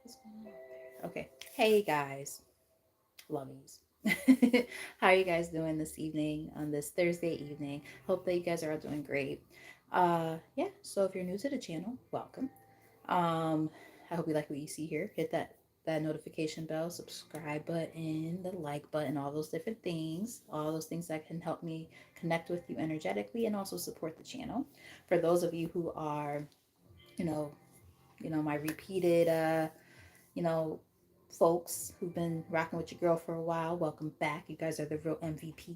What's going on there? Okay. Hey guys, lovies. How are you guys doing this evening on this Thursday evening? Hope that you guys are all doing great. Yeah, so if you're new to the channel, welcome. Um, I hope you like what you see here. Hit that notification bell, subscribe button, the like button, all those different things, all those things that can help me connect with you energetically and also support the channel. For those of you who are, you know, my repeated you know, folks who've been rocking with your girl for a while, welcome back. You guys are the real MVPs.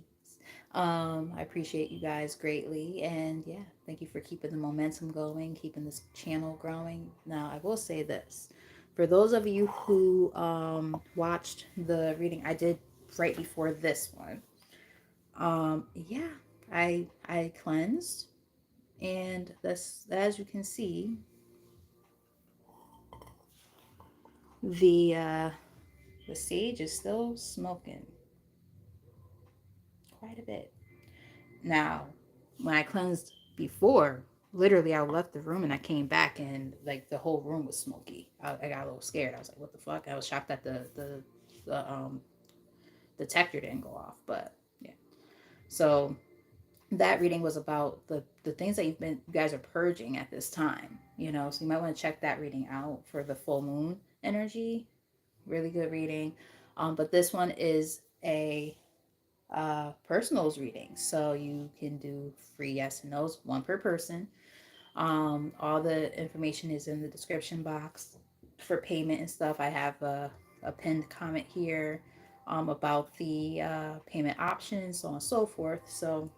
I appreciate you guys greatly. And yeah, thank you for keeping the momentum going, keeping this channel growing. Now, I will say this. For those of you who watched the reading I did right before this one, yeah, I cleansed. And this, as you can see, the the sage is still smoking quite a bit. Now, when I cleansed before, literally I left the room and I came back and like the whole room was smoky. I got a little scared. I was like, "What the fuck?" I was shocked that the detector didn't go off. But yeah, so that reading was about the things that you guys are purging at this time. So you might want to check that reading out for the full moon energy. Really good reading. But this one is a personals reading. So you can do free yes and no's, one per person. All the information is in the description box for payment and stuff. I have a pinned comment here about the payment options, so on and so forth. So,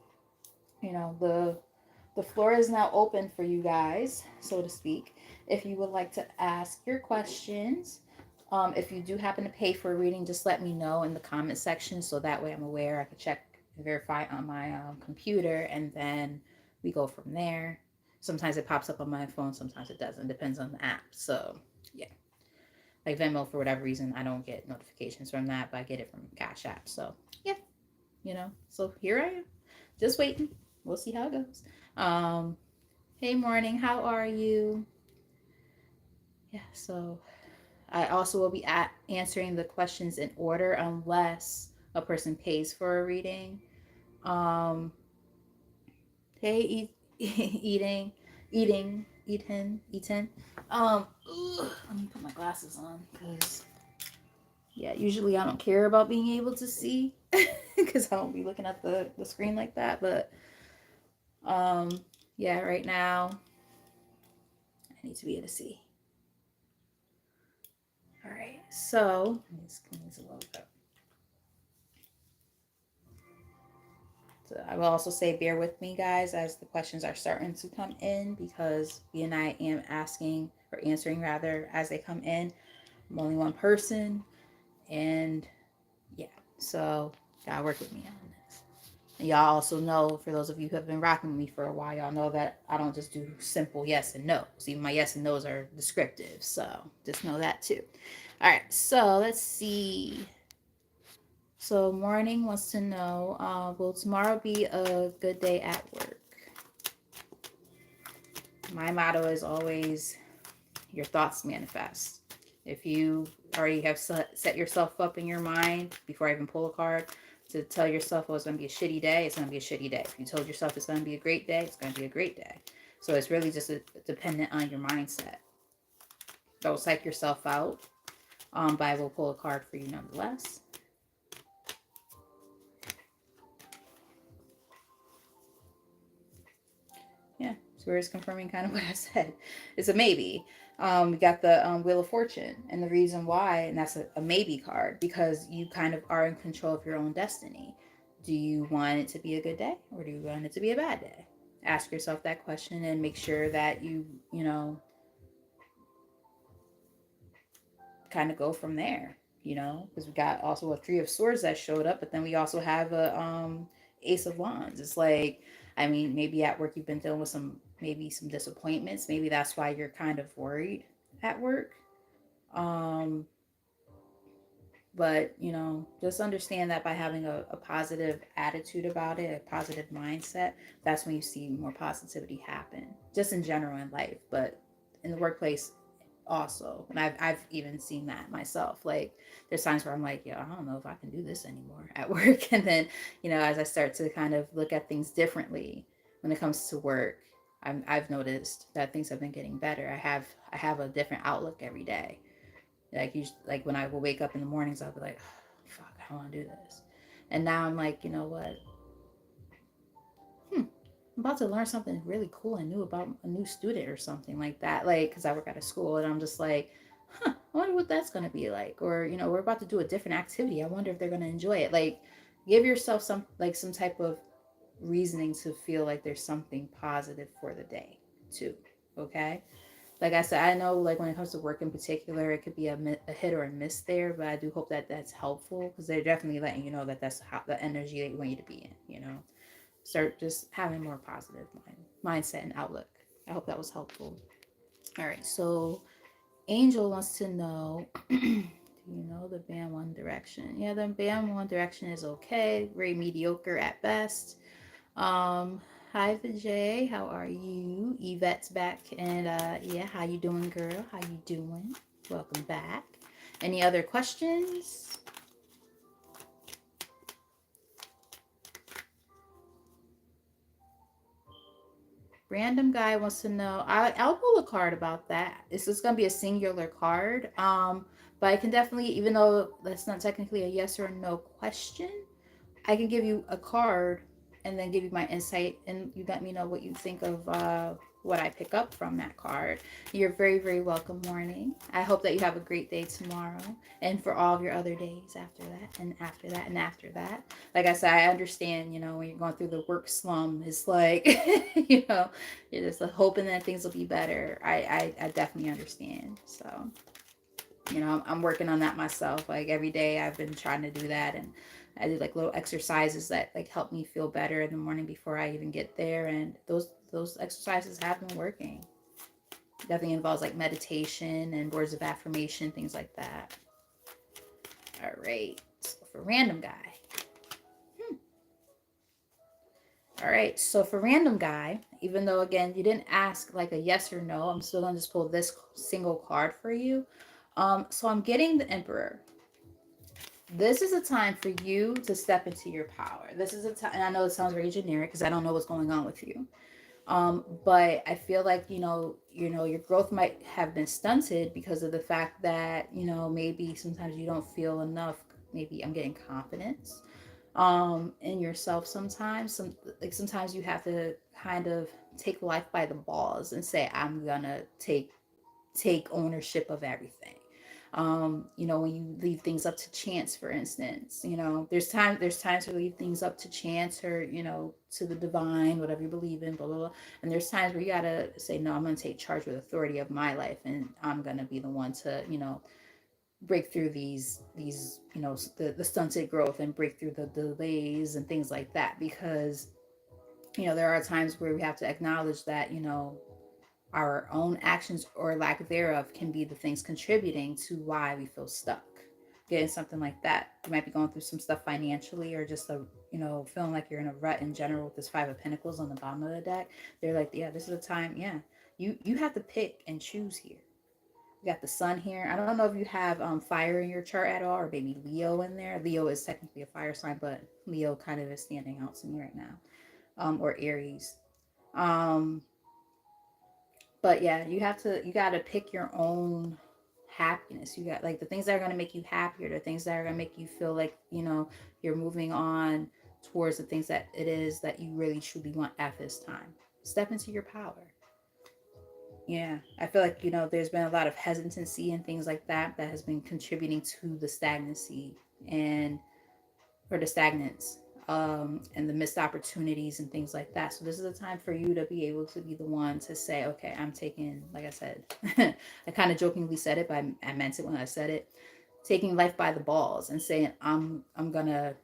the floor is now open for you guys, so to speak. If you would like to ask your questions, if you do happen to pay for a reading, just let me know in the comment section so that way I'm aware. I can check and verify on my computer, and then we go from there. Sometimes it pops up on my phone, sometimes it doesn't. Depends on the app. So, yeah. Like Venmo, for whatever reason, I don't get notifications from that, but I get it from Cash App. So, yeah, So here I am, just waiting. We'll see how it goes. Um, hey, morning. How are you? Yeah. So I also will be answering the questions in order unless a person pays for a reading. Um, hey, eating. Let me put my glasses on because yeah, usually I don't care about being able to see because I won't be looking at the screen like that. But um, yeah, right now I need to be able to see. All right, so let's a little bit. So I will also say, bear with me, guys, as the questions are starting to come in because B and I am asking or answering rather as they come in. I'm only one person, and yeah, so gotta work with me on this. And y'all also know, for those of you who have been rocking with me for a while, y'all know that I don't just do simple yes and no. So even my yes and no's are descriptive. So just know that too. All right, so let's see. So morning wants to know, will tomorrow be a good day at work? My motto is always, your thoughts manifest. If you already have set yourself up in your mind before I even pull a card to tell yourself, oh, it's going to be a shitty day, it's going to be a shitty day. If you told yourself it's going to be a great day, it's going to be a great day. So it's really just dependent on your mindset. Don't psych yourself out, but I will pull a card for you nonetheless. Yeah, so we're just confirming kind of what I said. It's a maybe. We got the Wheel of Fortune, and the reason why, and that's a maybe card, because you kind of are in control of your own destiny. Do you want it to be a good day, or do you want it to be a bad day? Ask yourself that question and make sure that kind of go from there. Because we got also a Three of Swords that showed up, but then we also have a Ace of Wands. It's like, I mean, maybe at work you've been dealing with maybe some disappointments. Maybe that's why you're kind of worried at work. Um, but just understand that by having a positive attitude about it, a positive mindset, that's when you see more positivity happen, just in general in life, but in the workplace also. And I've even seen that myself. Like there's times where I'm like, yo, I don't know if I can do this anymore at work. And then, as I start to kind of look at things differently when it comes to work, I've noticed that things have been getting better. I have a different outlook every day. Like when I will wake up in the mornings, I'll be like, oh, fuck, I don't want to do this. And now I'm like, you know what? I'm about to learn something really cool and new about a new student or something like that. Like, because I work at a school and I'm just like, I wonder what that's going to be like. Or, we're about to do a different activity. I wonder if they're going to enjoy it. Like, give yourself some type of reasoning to feel like there's something positive for the day, too. Okay. Like I said, I know like when it comes to work in particular, it could be a hit or a miss there, but I do hope that that's helpful because they're definitely letting you know that that's how the energy they want you to be in. Start just having more positive mindset and outlook. I hope that was helpful. All right, so Angel wants to know, do you know the band One Direction? Yeah, the band One Direction is okay, very mediocre at best. Um, Hi Vijay, how are you? Yvette's back, and yeah, how you doing, girl? How you doing? Welcome back. Any other questions? Random guy wants to know. I'll pull a card about that. It's just gonna be a singular card. But I can definitely, even though that's not technically a yes or no question, I can give you a card and then give you my insight, and you let me know what you think of what I pick up from that card. You're very, very welcome, Morning. I hope that you have a great day tomorrow and for all of your other days after that and after that and after that. Like I said, I understand, when you're going through the work slum, it's like, you're just hoping that things will be better. I definitely understand. So, I'm working on that myself. Like every day I've been trying to do that, and I do like little exercises that like help me feel better in the morning before I even get there, and those exercises have been working. Definitely involves like meditation and words of affirmation, things like that. All right. So for random guy. All right. So for random guy, even though again you didn't ask like a yes or no, I'm still gonna just pull this single card for you. So I'm getting the Emperor. This is a time for you to step into your power. This is a time, and I know it sounds very generic because I don't know what's going on with you. But I feel like your growth might have been stunted because of the fact that maybe sometimes you don't feel enough. Maybe I'm getting confidence in yourself. Sometimes you have to kind of take life by the balls and say I'm gonna take ownership of everything. When you leave things up to chance, for instance, there's times to leave things up to chance or, to the divine, whatever you believe in, blah, blah, blah. And there's times where you gotta say, no, I'm gonna take charge with authority of my life, and I'm gonna be the one to, break through these, the stunted growth and break through the delays and things like that. Because, there are times where we have to acknowledge that, our own actions or lack thereof can be the things contributing to why we feel stuck. Getting something like that. You might be going through some stuff financially or just feeling like you're in a rut in general with this Five of Pentacles on the bottom of the deck. They're like, yeah, this is a time, yeah. You have to pick and choose here. You got the sun here. I don't know if you have fire in your chart at all, or maybe Leo in there. Leo is technically a fire sign, but Leo kind of is standing out to me right now. Or Aries. Um, but yeah, you got to pick your own happiness. You got like the things that are going to make you happier, the things that are going to make you feel like, you're moving on towards the things that it is that you really truly want at this time. Step into your power. Yeah, I feel like, there's been a lot of hesitancy and things like that has been contributing to the stagnancy and or the stagnance, and the missed opportunities and things like that. So this is a time for you to be able to be the one to say, okay, I'm taking, like I said, I kind of jokingly said it, but I meant it when I said it, taking life by the balls and saying, I'm gonna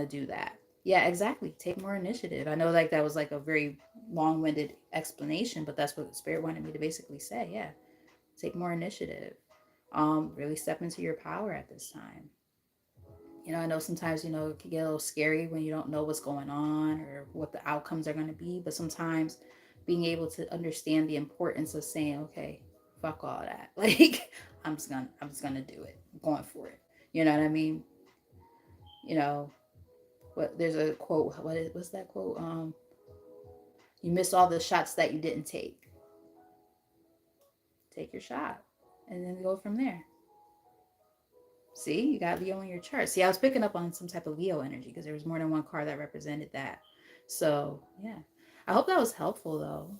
do that. Yeah, exactly. Take more initiative. I know like that was like a very long-winded explanation, but that's what Spirit wanted me to basically say. Yeah, take more initiative. Really step into your power at this time. I know sometimes, it can get a little scary when you don't know what's going on or what the outcomes are going to be. But sometimes being able to understand the importance of saying, okay, fuck all that. Like I'm just gonna do it. I'm going for it. You know what I mean? You know, what there's a quote. What's that quote? You miss all the shots that you didn't take. Take your shot, and then go from there. See, you got Leo in your chart. See, I was picking up on some type of Leo energy because there was more than one card that represented that. So yeah, I hope that was helpful though.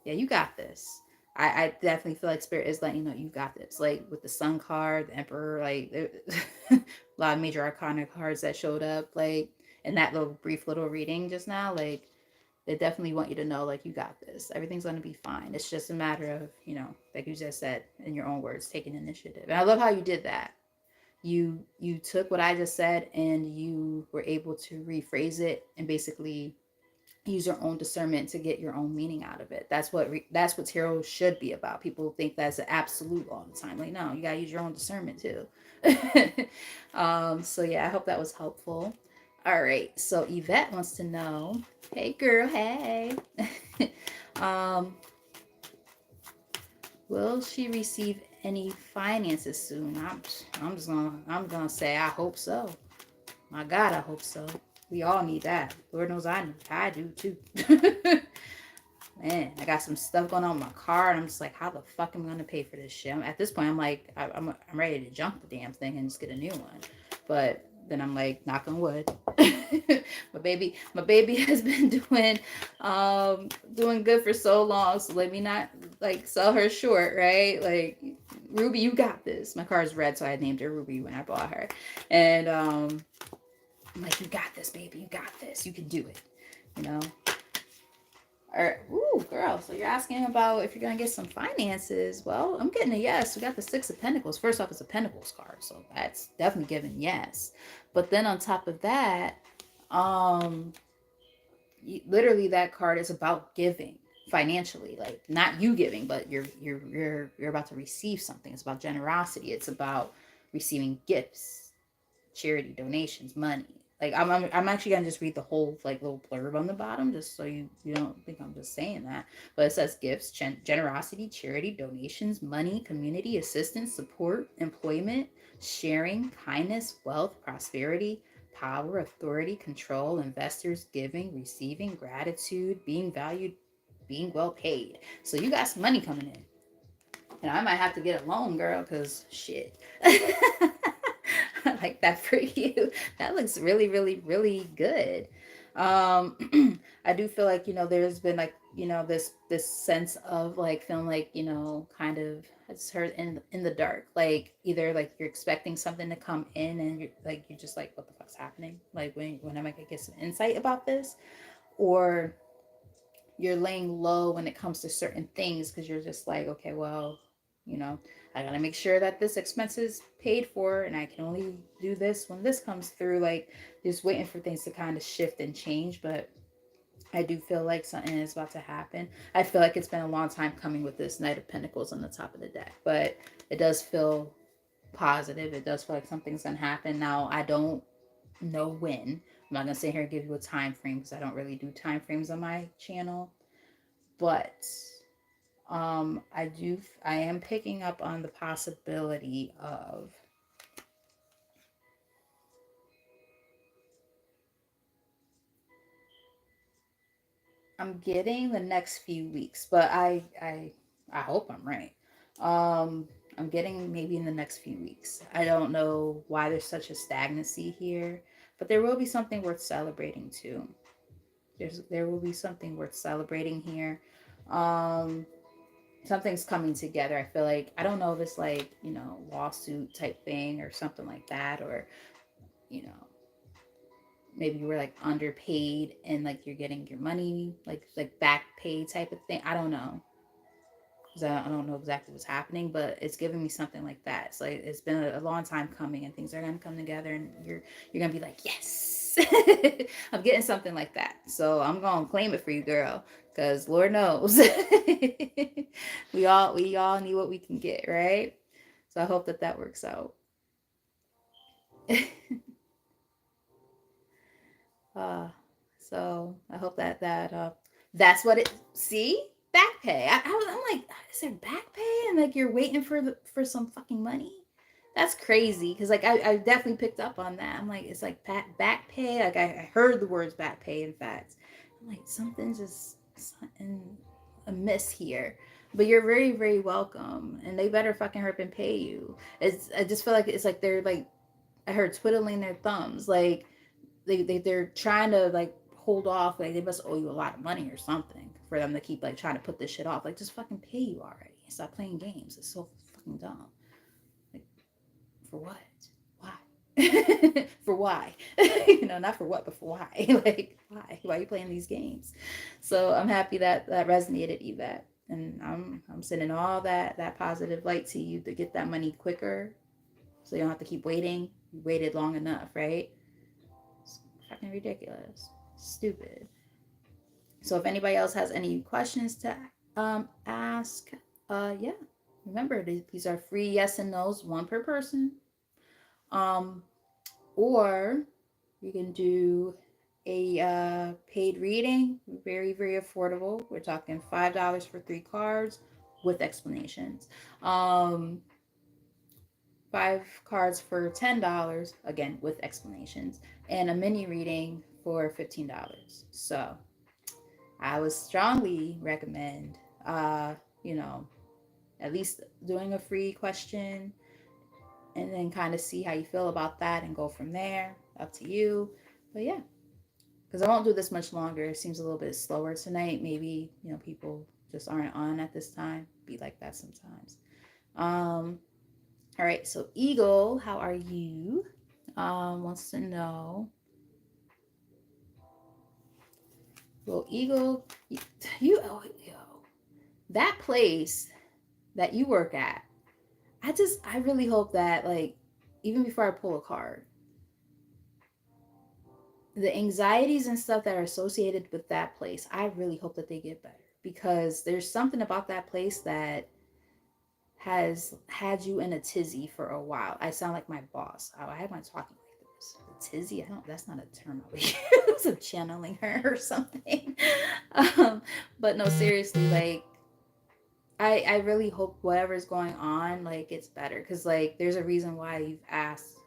Yeah, you got this. I definitely feel like Spirit is letting you know you got this. Like with the Sun card, the Emperor, like a lot of major arcana cards that showed up, like in that little brief little reading just now. Like they definitely want you to know, like you got this. Everything's gonna be fine. It's just a matter of, like you just said in your own words, taking initiative. And I love how you did that. You took what I just said and you were able to rephrase it and basically use your own discernment to get your own meaning out of it. That's what tarot should be about. People think that's an absolute all the time. Like no, you gotta use your own discernment too. So yeah, I hope that was helpful. All right, so Yvette wants to know, hey girl, hey. um, will she receive any finances soon? I'm gonna say I hope so. My God, I hope so. We all need that. Lord knows I do too. Man, I got some stuff going on with my car, and I'm just like, how the fuck am I gonna pay for this shit? At this point, I'm like, I'm ready to junk the damn thing and just get a new one. But then I'm like, knock on wood. my baby has been doing good for so long, so let me not like sell her short, right? Like, Ruby, you got this. My car is red, so I named her Ruby when I bought her, and I'm like, you got this, baby. You got this. You can do it. You know. All right. Ooh, girl. So you're asking about if you're gonna get some finances. Well, I'm getting a yes. We got the Six of Pentacles. First off, it's a Pentacles card, so that's definitely given yes. But then on top of that, um, literally that card is about giving financially, like not you giving, but you're about to receive something. It's about generosity. It's about receiving gifts, charity, donations, money. Like I'm actually gonna just read the whole like little blurb on the bottom, just so you don't think I'm just saying that. But it says gifts, generosity, charity, donations, money, community assistance, support, employment, sharing, kindness, wealth, prosperity, power, authority, control, investors, giving, receiving, gratitude, being valued, being well paid. So you got some money coming in. And I might have to get a loan, girl, because shit. I like that for you. That looks really, really, really good. I do feel like, there's been like, this sense of like feeling like, kind of it's heard in the dark. Like either like you're expecting something to come in and you're just like, what the fuck's happening? Like when am I gonna get some insight about this? Or you're laying low when it comes to certain things because you're just like, okay, well, you know, I gotta make sure that this expense is paid for, and I can only do this when this comes through. Like, just waiting for things to kind of shift and change. But I do feel like something is about to happen. I feel like it's been a long time coming with this Knight of Pentacles on the top of the deck, but it does feel positive. It does feel like something's gonna happen. Now, I don't know when. I'm not gonna sit here and give you a time frame because I don't really do time frames on my channel, but I am picking up on the possibility of I'm getting the next few weeks, but I hope I'm right. I'm getting maybe in the next few weeks. I don't know why there's such a stagnancy here, but there will be something worth celebrating too. There will be something worth celebrating here. Um, Something's coming together. I feel like I don't know if it's like, lawsuit type thing or something like that, or you know maybe you were like underpaid and like you're getting your money like back pay type of thing. I don't know, because I don't know exactly what's happening, but it's giving me something like that. It's like it's been a long time coming and things are going to come together and you're going to be like, yes. I'm getting something like that, so I'm going to claim it for you, girl, because Lord knows we all need what we can get, right? So I hope that works out. Uh, so I hope that's what it. See, back pay. I'm like, is there back pay like you're waiting for some fucking money. That's crazy. Because like I definitely picked up on that. I'm like, it's like back pay. Like I heard the words back pay. In fact, I'm like, something's just something amiss here. But you're very, very welcome, and they better fucking hurry up and pay you. I just feel like it's like they're like, I heard twiddling their thumbs, like they're trying to like hold off, like they must owe you a lot of money or something for them to keep like trying to put this shit off. Like just fucking pay you already. Stop playing games. It's so fucking dumb. Like for what? Why? For why? Not for what, but for why? Like why? Why are you playing these games? So I'm happy that that resonated, Yvette, and I'm sending all that positive light to you to get that money quicker, so you don't have to keep waiting. You waited long enough, right? It's fucking ridiculous, stupid. So if anybody else has any questions to ask, yeah, remember these are free yes and no's, one per person. Um, or you can do a paid reading, very, very affordable. We're talking $5 for 3 cards with explanations. 5 cards for $10, again with explanations, and a mini reading for $15. So I would strongly recommend, you know, at least doing a free question, and then kind of see how you feel about that and go from there. Up to you. But yeah, because I won't do this much longer. It seems a little bit slower tonight. Maybe, people just aren't on at this time. Be like that sometimes. All right, so Eagle, how are you? Wants to know. Well, Eagle, oh, yo, that place that you work at, I really hope that, like, even before I pull a card, the anxieties and stuff that are associated with that place, I really hope that they get better, because there's something about that place that has had you in a tizzy for a while. I sound like my boss. I am not talking like this. A tizzy? That's not a term I would use. I'm channeling her or something. But no, seriously, like, I really hope whatever's going on, like, gets better. Because, like, there's a reason why you've asked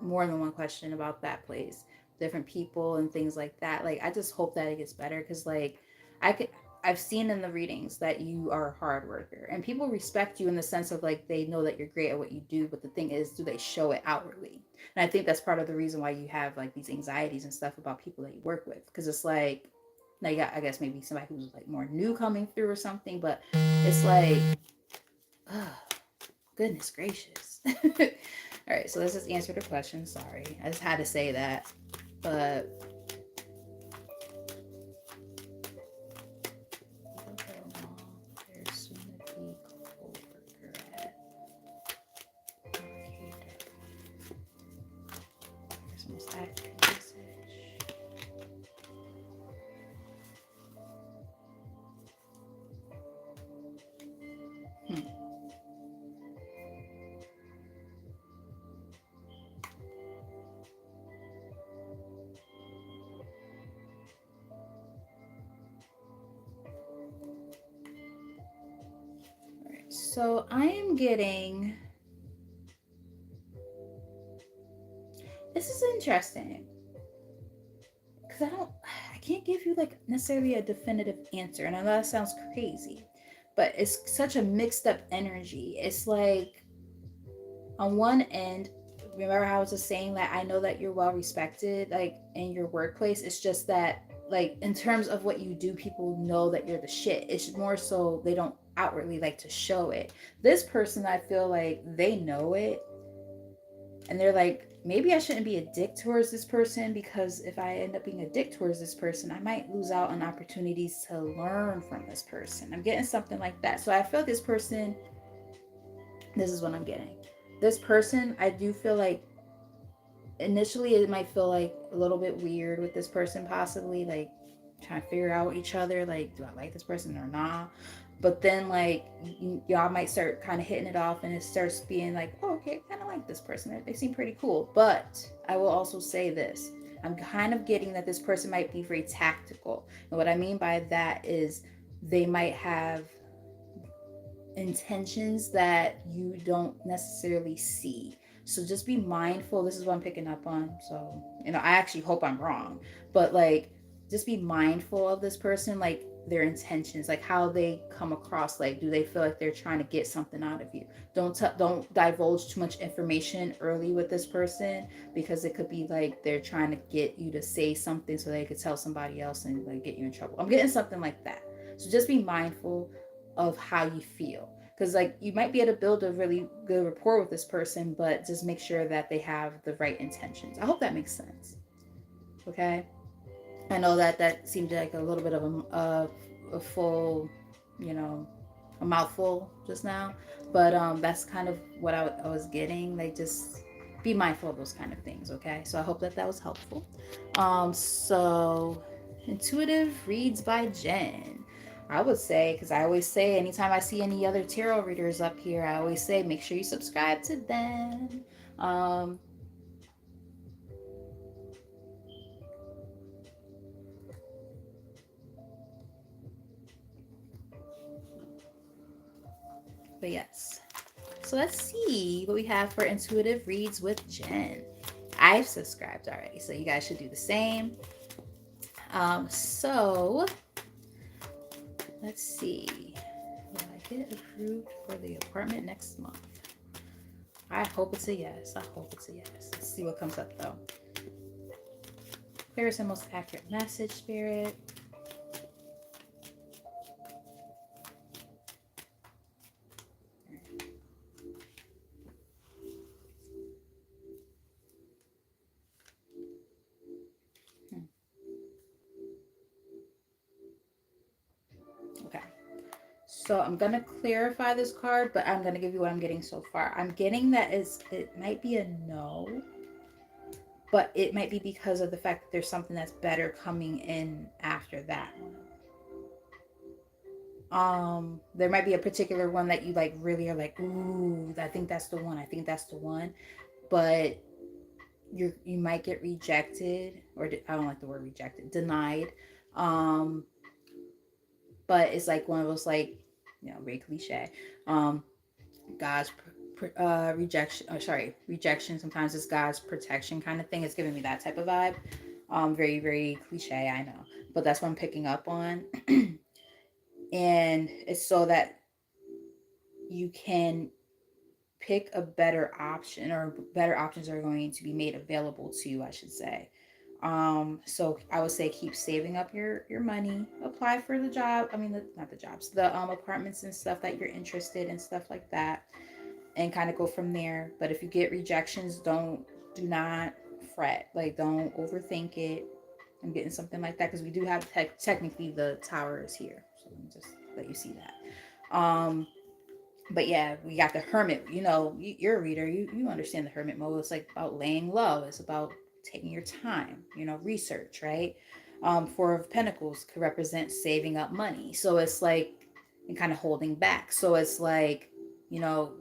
more than one question about that place, different people and things like that. Like, I just hope that it gets better. Because, like, I could, I've seen in the readings that you are a hard worker, and people respect you in the sense of, like, they know that you're great at what you do. But the thing is, do they show it outwardly? And I think that's part of the reason why you have, like, these anxieties and stuff about people that you work with. Because it's like, now you got, I guess, maybe somebody who's like more new coming through or something, but it's like, oh, goodness gracious. All right, so let's just answer the question. Sorry, I just had to say that. But so I am getting, this is interesting, because I can't give you like necessarily a definitive answer, and I know that sounds crazy, but it's such a mixed up energy. It's like, on one end, remember how I was just saying that I know that you're well respected, like, in your workplace. It's just that, like, in terms of what you do, people know that you're the shit. It's more so they don't outwardly like to show it. This person, I feel like they know it, and they're like, maybe I shouldn't be a dick towards this person, because if I end up being a dick towards this person, I might lose out on opportunities to learn from this person. I'm getting something like that. So I feel like this person, this is what I'm getting. This person, I do feel like initially it might feel like a little bit weird with this person, possibly like trying to figure out each other, like, do I like this person or not? But then, like, y'all might start kind of hitting it off, and it starts being like, oh, okay, I kind of like this person. They seem pretty cool. But I will also say this. I'm kind of getting that this person might be very tactical. And what I mean by that is they might have intentions that you don't necessarily see. So just be mindful. This is what I'm picking up on. So, I actually hope I'm wrong, but like, just be mindful of this person, like their intentions, like how they come across. Like, do they feel like they're trying to get something out of you? Don't divulge too much information early with this person, because it could be like they're trying to get you to say something so they could tell somebody else and like get you in trouble. I'm getting something like that. So just be mindful of how you feel, because like you might be able to build a really good rapport with this person, but just make sure that they have the right intentions. I hope that makes sense. Okay. I know that that seemed like a little bit of a full, you know, a mouthful just now, but that's kind of what I was getting. Like, just be mindful of those kind of things. Okay, so I hope that that was helpful. So intuitive reads by Jen. I would say, because I always say, anytime I see any other tarot readers up here, I always say, make sure you subscribe to them. Um, but yes. So let's see what we have for intuitive reads with Jen. I've subscribed already, so you guys should do the same. So let's see. Will I get approved for the apartment next month? I hope it's a yes. I hope it's a yes. Let's see what comes up though. Clearest and most accurate message, Spirit. Okay. So I'm gonna clarify this card, but I'm gonna give you what I'm getting so far. I'm getting that it might be a no, but it might be because of the fact that there's something that's better coming in after that one. There might be a particular one that you like really are like, ooh, I think that's the one. I think that's the one. But you might get rejected, or I don't like the word rejected, denied. Um, but it's like one of those, like, very cliche. God's rejection, rejection sometimes is God's protection kind of thing. It's giving me that type of vibe. Very, very cliche, I know, but that's what I'm picking up on. And it's so that you can pick a better option, or better options are going to be made available to you, I should say. So I would say keep saving up your money, apply for the job. I mean, not the jobs, the apartments and stuff that you're interested in, stuff like that, and kind of go from there. But if you get rejections, do not fret. Like, don't overthink it. I'm getting something like that, because we do have technically the tower is here, so let me just let you see that. But yeah, we got the hermit. You're a reader. You understand the hermit mode. It's like about laying low. It's about taking your time. Research, right? Four of Pentacles could represent saving up money. So it's like, and kind of holding back. So it's like, you know,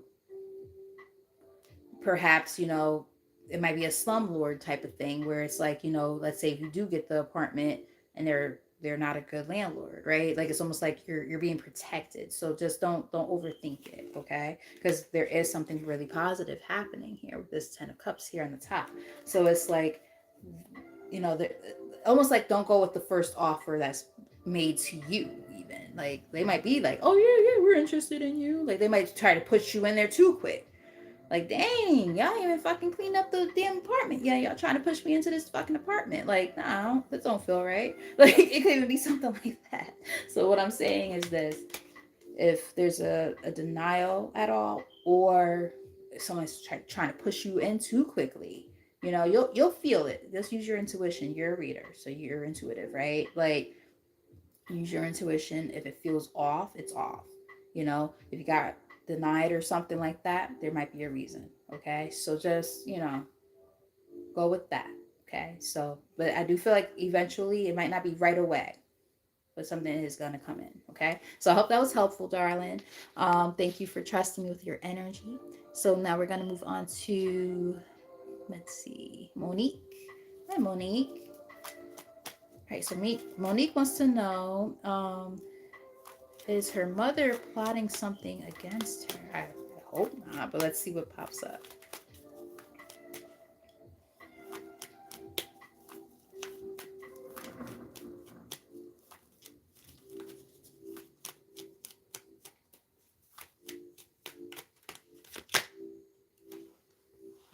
perhaps, it might be a slumlord type of thing, where it's like, let's say if you do get the apartment and they're not a good landlord, right? Like, it's almost like you're being protected. So just don't overthink it, okay? Because there is something really positive happening here with this 10 of Cups here on the top. So it's like, almost like, don't go with the first offer that's made to you. Even like, they might be like, oh yeah, we're interested in you. Like, they might try to push you in there too quick. Like, dang, y'all ain't even fucking clean up the damn apartment. Yeah, y'all trying to push me into this fucking apartment. Like, nah, that don't feel right. Like, it could even be something like that. So what I'm saying is this: if there's a denial at all, or if someone's trying to push you in too quickly, you'll feel it. Just use your intuition. You're a reader, so you're intuitive, right? Like, use your intuition. If it feels off, it's off. If you got denied or something like that, there might be a reason. Okay, so just go with that. Okay, so, but I do feel like eventually, it might not be right away, but something is going to come in. Okay, so I hope that was helpful, darling. Thank you for trusting me with your energy. So now we're going to move on to, let's see, Monique. Hi, Monique. All right, so Monique wants to know, Is her mother plotting something against her? I hope not, but let's see what pops up.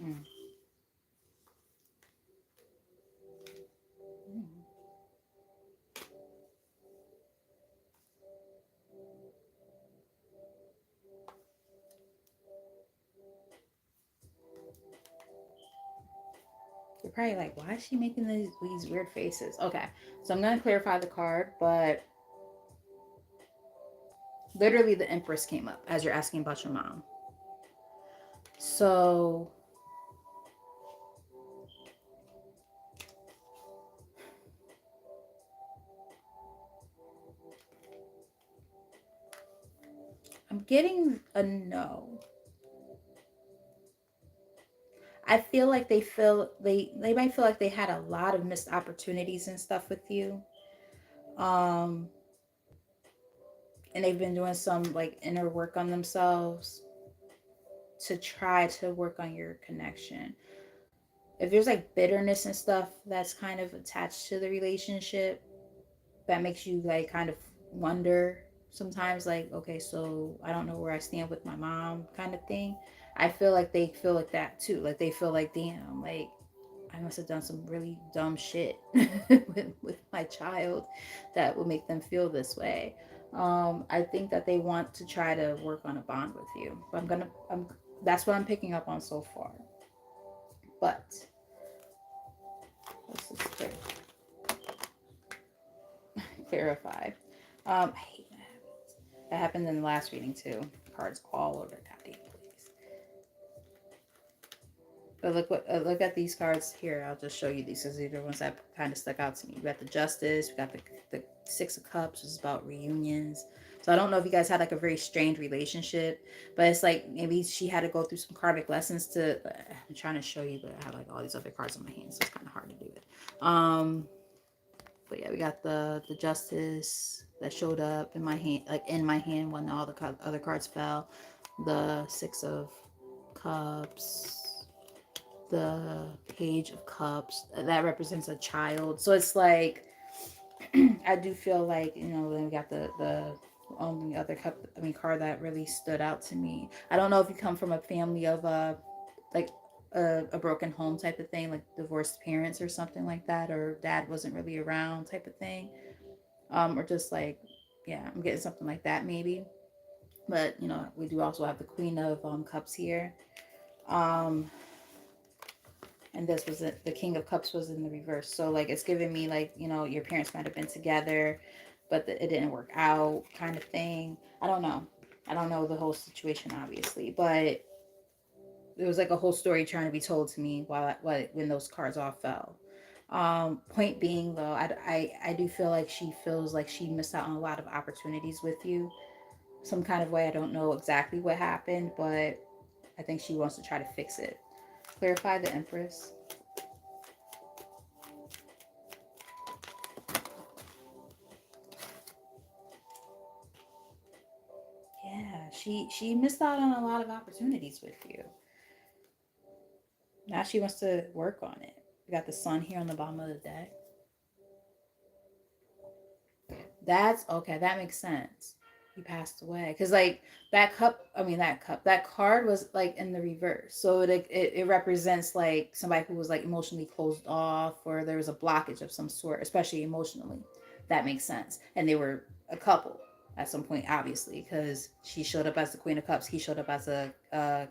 Hmm. Hmm. You're probably like, why is she making these weird faces? Okay, so I'm gonna clarify the card, but literally the Empress came up as you're asking about your mom. So I'm getting a no. I feel like they might feel like they had a lot of missed opportunities and stuff with you. Um and they've been doing some like inner work on themselves to try to work on your connection. If there's like bitterness and stuff that's kind of attached to the relationship, that makes you like kind of wonder sometimes, like, okay, so I don't know where I stand with my mom, kind of thing. I feel like they feel like that too. Like they feel like, damn, like I must have done some really dumb shit with my child that would make them feel this way. I think that they want to try to work on a bond with you. But I'm that's what I'm picking up on so far. But let's just clarify. I hate that. That happened in the last reading too. Cards all over the goddamn place. But look at these cards here. I'll just show you these because these are the ones that kind of stuck out to me. We got the Justice. We got the Six of Cups, which is about reunions. So I don't know if you guys had like a very strained relationship, but it's like maybe she had to go through some karmic lessons to. I'm trying to show you, but I have like all these other cards in my hand, so it's kind of hard to do it. But yeah, we got the Justice that showed up in my hand, like in my hand when all the other cards fell. The Six of Cups, the Page of Cups that represents a child. So it's like I do feel like, then we got the only other card that really stood out to me. I don't know if you come from a family of like a broken home type of thing, like divorced parents or something like that, or dad wasn't really around type of thing, or just like, yeah, I'm getting something like that maybe. But we do also have the Queen of Cups here. Um, and this was it. The King of Cups was in the reverse. So like it's giving me like, your parents might have been together, but it didn't work out, kind of thing. I don't know. I don't know the whole situation, obviously, but there was like a whole story trying to be told to me when those cards all fell. Point being though, I do feel like she feels like she missed out on a lot of opportunities with you, some kind of way. I don't know exactly what happened, but I think she wants to try to fix it. Clarify the Empress. Yeah, she missed out on a lot of opportunities with you. Now she wants to work on it. We got the Sun here on the bottom of the deck. That's okay. That makes sense. He passed away because like that card was like in the reverse. So it represents like somebody who was like emotionally closed off, or there was a blockage of some sort, especially emotionally. That makes sense. And they were a couple at some point, obviously, because she showed up as the Queen of Cups. He showed up as a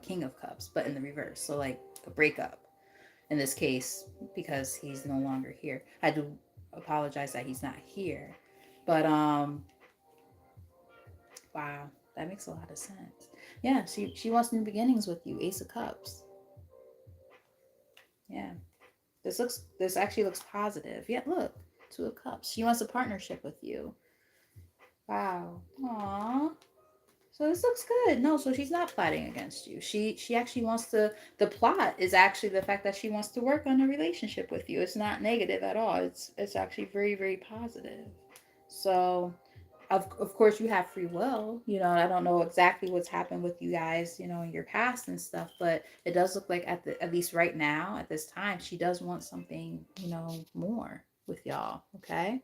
King of Cups, but in the reverse. So like a breakup in this case because he's no longer here. I do apologize that he's not here, but wow, that makes a lot of sense. Yeah, she wants new beginnings with you. Ace of Cups. Yeah, this actually looks positive. Yeah, look, Two of Cups. She wants a partnership with you. Wow. Aww. So this looks good. No, so she's not plotting against you. She actually wants to. The plot is actually the fact that she wants to work on a relationship with you. It's not negative at all. It's actually very very positive. So of course you have free will. I don't know exactly what's happened with you guys, in your past and stuff, but it does look like at least right now at this time she does want something, more with y'all. Okay.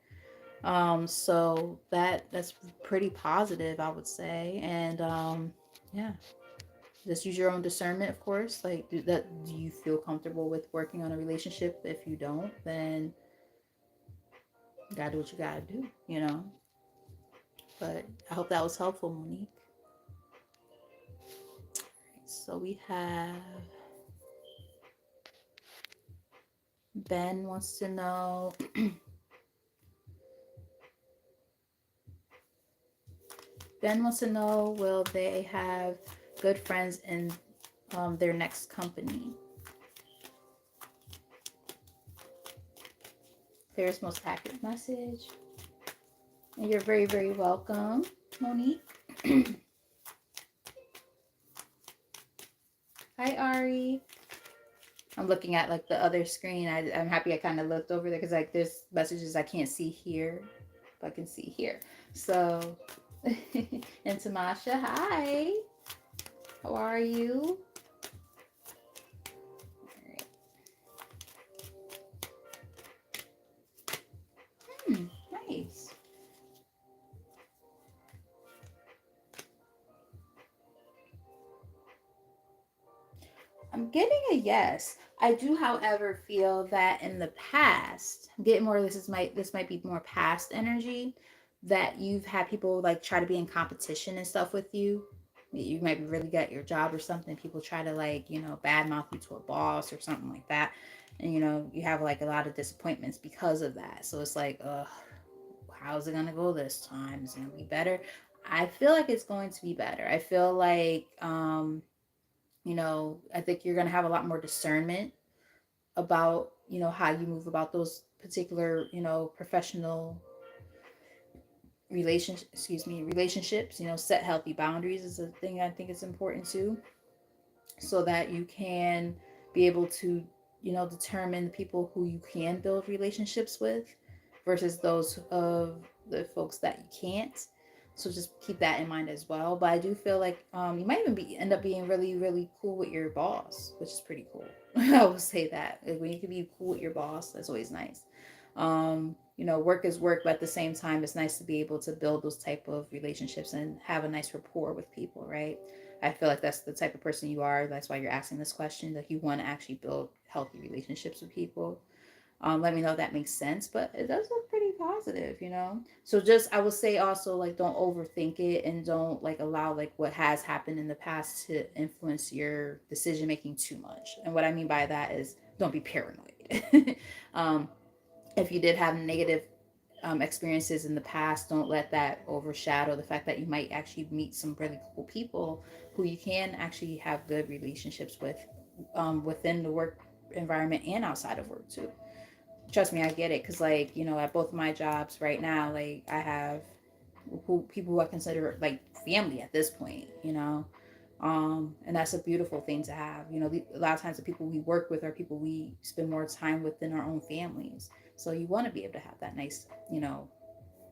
So that's pretty positive, I would say. And yeah, just use your own discernment, of course. Like, do you feel comfortable with working on a relationship? If you don't, then you gotta do what you gotta do. But I hope that was helpful, Monique. So we have Ben wants to know. Ben wants to know, will they have good friends in their next company? There's most accurate message. And you're very, very welcome, Monique. Hi, Ari. I'm looking at like the other screen. I'm happy I kind of looked over there because like there's messages I can't see here, but I can see here. So, and Tamasha, hi. How are you? All right. Nice. I'm getting a yes. I do, however, feel that in the past, I'm getting more. This might be more past energy, that you've had people like try to be in competition and stuff with you. You might be really good at your job or something. People try to like badmouth you to a boss or something like that, and you have like a lot of disappointments because of that. So it's like, how's it gonna go this time? Is it gonna be better? I feel like it's going to be better. I feel like I think you're going to have a lot more discernment about, how you move about those particular, professional relationships. Set healthy boundaries is a thing I think is important too, so that you can be able to, determine the people who you can build relationships with versus those of the folks that you can't. So just keep that in mind as well. But I do feel like you might even end up being really, really cool with your boss, which is pretty cool. I will say that. Like, when you can be cool with your boss, that's always nice. Work is work, but at the same time, it's nice to be able to build those type of relationships and have a nice rapport with people, right? I feel like that's the type of person you are. That's why you're asking this question. That you want to actually build healthy relationships with people. Let me know if that makes sense. But it does look pretty positive. So just I would say also like don't overthink it and don't like allow like what has happened in the past to influence your decision making too much. And what I mean by that is don't be paranoid. um, if you did have negative experiences in the past, don't let that overshadow the fact that you might actually meet some really cool people who you can actually have good relationships with, within the work environment and outside of work too. Trust me, I get it, because like at both my jobs right now, like I have people who I consider like family at this point. And that's a beautiful thing to have. A lot of times the people we work with are people we spend more time with than our own families. So you want to be able to have that nice,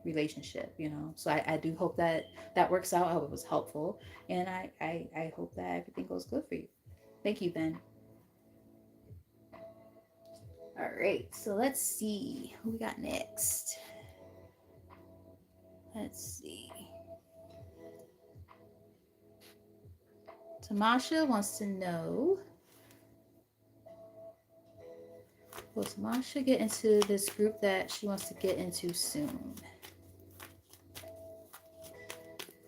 relationship. So I do hope that that works out. I hope it was helpful. And I hope that everything goes good for you. Thank you, Ben. All right. So let's see who we got next. Let's see. Tamasha wants to know, will Tamasha get into this group that she wants to get into soon?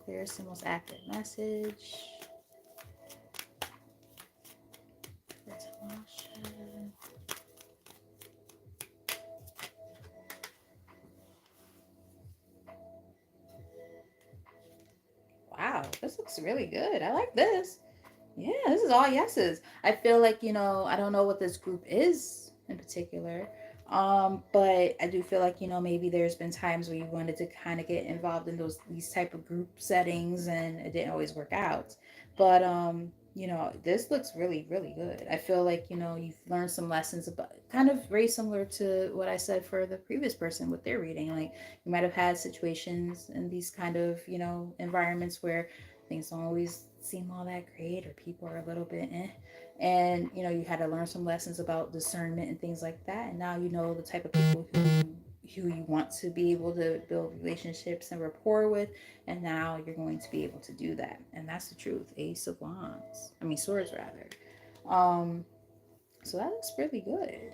There's the most accurate message for Tamasha. Wow, this looks really good. I like this. Yeah, this is all yeses. I feel like, I don't know what this group is in particular. But I do feel like, maybe there's been times where you wanted to kind of get involved in these type of group settings and it didn't always work out. But This looks really, really good. I feel like, you've learned some lessons about kind of very similar to what I said for the previous person with their reading. Like, you might have had situations in these kind of, environments where things don't always seem all that great, or people are a little bit and, you had to learn some lessons about discernment and things like that. And now you know the type of people who you want to be able to build relationships and rapport with, and now you're going to be able to do that. And that's the truth. Ace of Wands. I mean, swords, rather. Um, so that looks really good.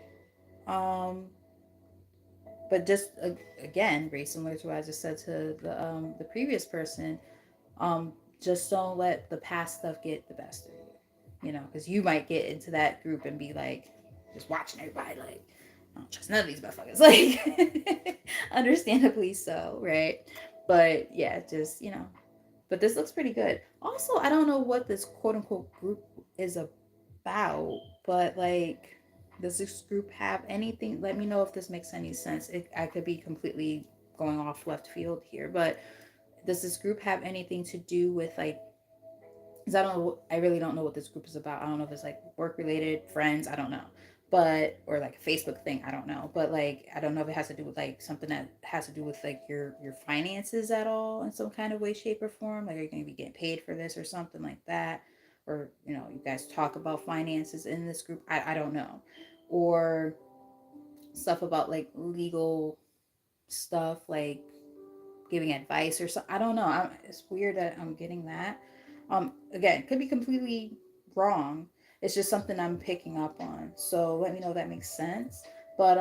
Um, but just again, very similar to what I just said to the previous person. Um, just don't let the past stuff get the best of you. Because you might get into that group and be like, just watching everybody like, I don't trust none of these motherfuckers. Like, understandably so, right? But yeah, just but this looks pretty good. Also, I don't know what this quote unquote group is about, but like, does this group have anything? Let me know if this makes any sense. I could be completely going off left field here, but does this group have anything to do with like, because I don't know, I really don't know what this group is about. I don't know if it's like work related, friends, I don't know. But, or like a Facebook thing, I don't know. But like, I don't know if it has to do with like something that has to do with like your finances at all in some kind of way, shape, or form. Like, are you going to be getting paid for this or something like that? Or, you guys talk about finances in this group. I don't know. Or stuff about like legal stuff, like giving advice or something. I don't know. It's weird that I'm getting that. Again, could be completely wrong. It's just something I'm picking up on. So let me know if that makes sense. But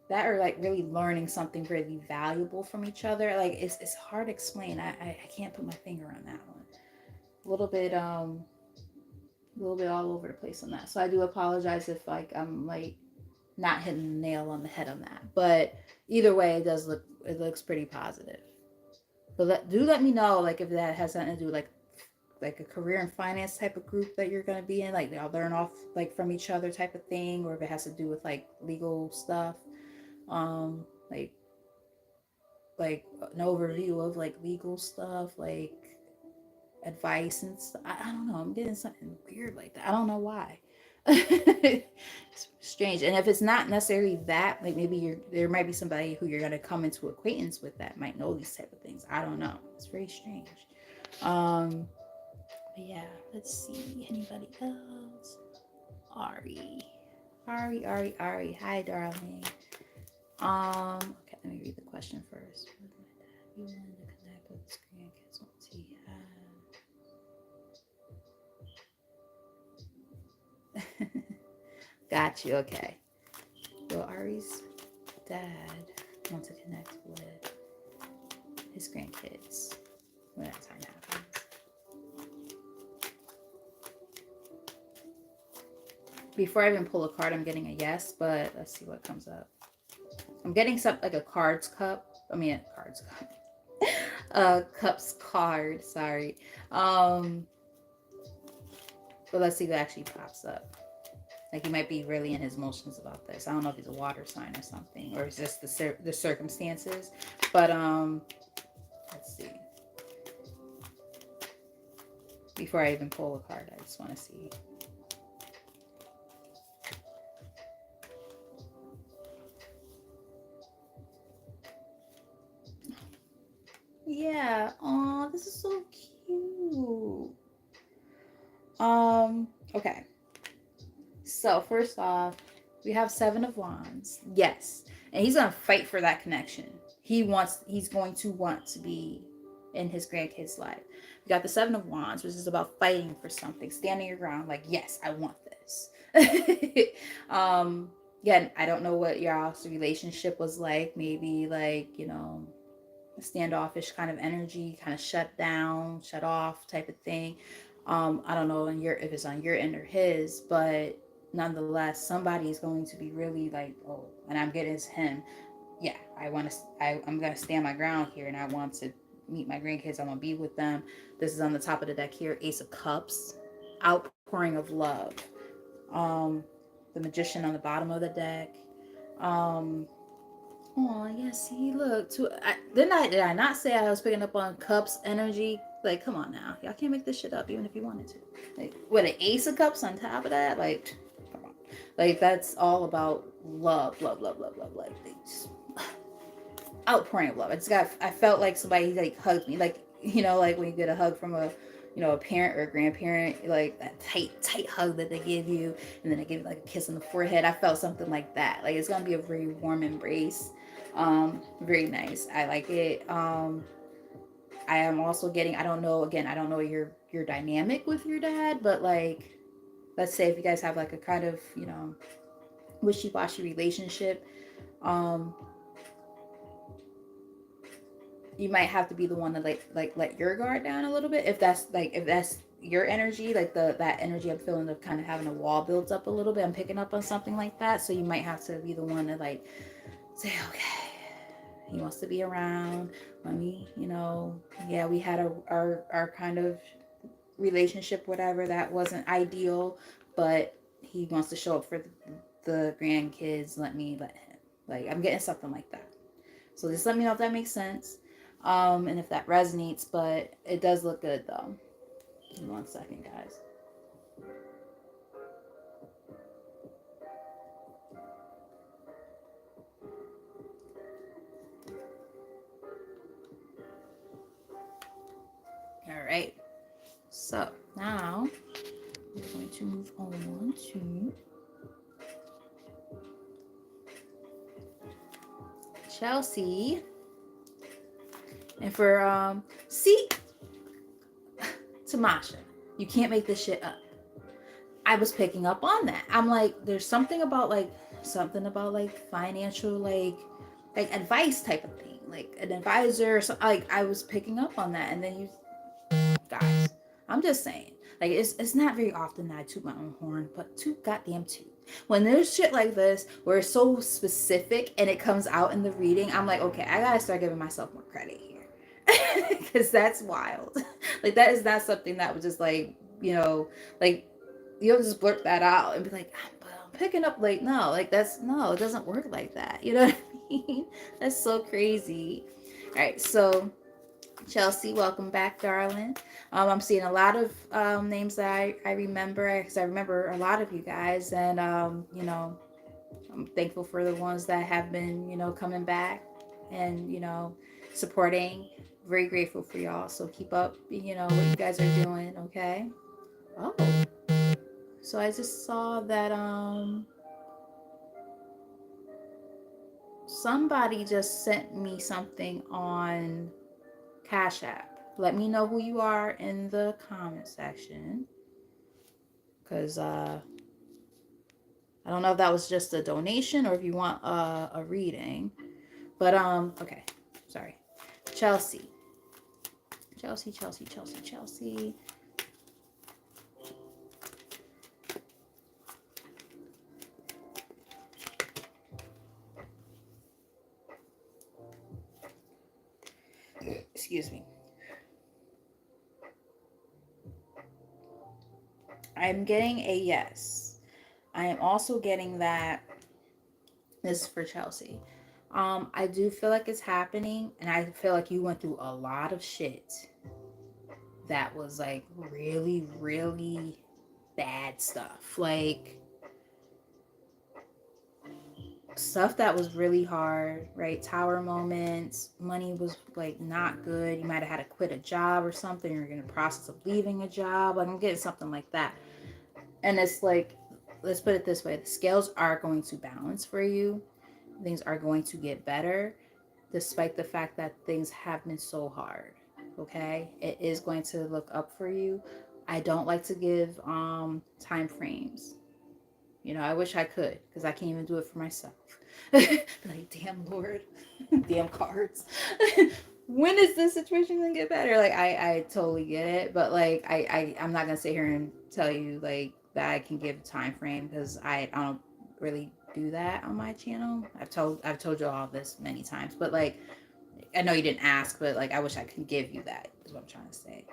that, or like really learning something really valuable from each other. Like, it's hard to explain. I can't put my finger on that one. A little bit all over the place on that. So I do apologize if like I'm like not hitting the nail on the head on that. But either way, it looks pretty positive. But let me know like if that has something to do like a career and finance type of group that you're gonna be in, like y'all learn off like from each other type of thing, or if it has to do with like legal stuff, um, like an overview of like legal stuff, like advice and stuff. I don't know. I'm getting something weird like that. I don't know why. It's strange. And if it's not necessarily that, like maybe there might be somebody who you're gonna come into acquaintance with that might know these type of things. I don't know. It's very strange. Um, but yeah, let's see. Anybody else? Ari. Ari. Hi, darling. Okay, let me read the question first. You wanted to connect with his grandkids once he had. Got you. Okay. Well, Ari's dad wants to connect with his grandkids when that time happens. Before I even pull a card, I'm getting a yes, but let's see what comes up. I'm getting something like a cards cup. I mean, a cards cup. Cups card. Sorry. Um, but let's see what actually pops up. Like, he might be really in his emotions about this. I don't know if he's a water sign or something, or it's just the circumstances. But let's see. Before I even pull a card, I just want to see. Yeah. Oh, this is so cute. Okay. So first off, we have Seven of Wands. Yes. And he's gonna fight for that connection. He's going to want to be in his grandkid's life. We got the Seven of Wands, which is about fighting for something, standing your ground, like, yes, I want this. Again, I don't know what y'all's relationship was like. Maybe like, standoffish kind of energy, kind of shut down, shut off type of thing. I don't know if it's on your end or his, but nonetheless, somebody is going to be really like, oh, and I'm getting him. Yeah, I'm gonna stand my ground here, and I want to meet my grandkids. I want to be with them. This is on the top of the deck here, Ace of Cups, outpouring of love. Um, the Magician on the bottom of the deck. Um, Oh, yeah, see, look. Did I not say I was picking up on Cups energy? Like, come on now. Y'all can't make this shit up even if you wanted to. Like, with an ace of cups on top of that, like, come on. Like, that's all about love, love, love, love, love. Like, they just outpouring of love. I felt like somebody like hugged me. Like, like when you get a hug from a parent or a grandparent, like that tight hug that they give you, and then they give you like a kiss on the forehead. I felt something like that. Like, it's gonna be a very warm embrace. Very nice. I like it. I am also getting, I don't know, again, I don't know your dynamic with your dad, but like, let's say if you guys have like a kind of, wishy-washy relationship, um, you might have to be the one to like let your guard down a little bit. If that's your energy, like that energy I'm feeling of kind of having a wall builds up a little bit. I'm picking up on something like that. So you might have to be the one to like say, okay, he wants to be around. Let me, yeah, we had our kind of relationship, whatever, that wasn't ideal, but he wants to show up for the grandkids. Let me let him. Like, I'm getting something like that. So just let me know if that makes sense, and if that resonates. But it does look good though. Give me 1 second, guys. All right. So now we're going to move on to Chelsea. And for see, Tamasha, you can't make this shit up. I was picking up on that. I'm like, there's something about like financial like advice type of thing, like an advisor or something. Like, I was picking up on that, and then you guys, I'm just saying, like, it's not very often that I toot my own horn, but toot goddamn toot. When there's shit like this where it's so specific and it comes out in the reading, I'm like, okay, I gotta start giving myself more credit here, because that's wild. Like, that is not something that was just like, like, you don't just blurt that out and be like, I'm picking up, like, no, like, no, it doesn't work like that. You know what I mean? That's so crazy. All right, so Chelsea, welcome back, darling. I'm seeing a lot of names that I remember, because I remember a lot of you guys, and I'm thankful for the ones that have been, coming back and, supporting. Very grateful for y'all. So keep up, what you guys are doing, okay? Oh, so I just saw that somebody just sent me something on Cash App. Let me know who you are in the comment section, because I don't know if that was just a donation or if you want a reading. But okay, sorry. Chelsea. Chelsea, Chelsea, Chelsea, Chelsea. Excuse me. I'm getting a yes. I am also getting that this is for Chelsea. I do feel like it's happening, and I feel like you went through a lot of shit that was like really, really bad stuff. Like, stuff that was really hard, right? Tower moments, money was like not good. You might have had to quit a job or something. You're in the process of leaving a job. Like, I'm getting something like that. And it's like, let's put it this way, the scales are going to balance for you. Things are going to get better, despite the fact that things have been so hard. Okay? It is going to look up for you. I don't like to give time frames. I wish I could, because I can't even do it for myself. Like, damn Lord, damn cards. When is this situation gonna get better? Like, I totally get it, but like, I'm not gonna sit here and tell you like that I can give a time frame, because I don't really do that on my channel. I've told you all this many times, but like, I know you didn't ask, but like, I wish I could give you that, is what I'm trying to say.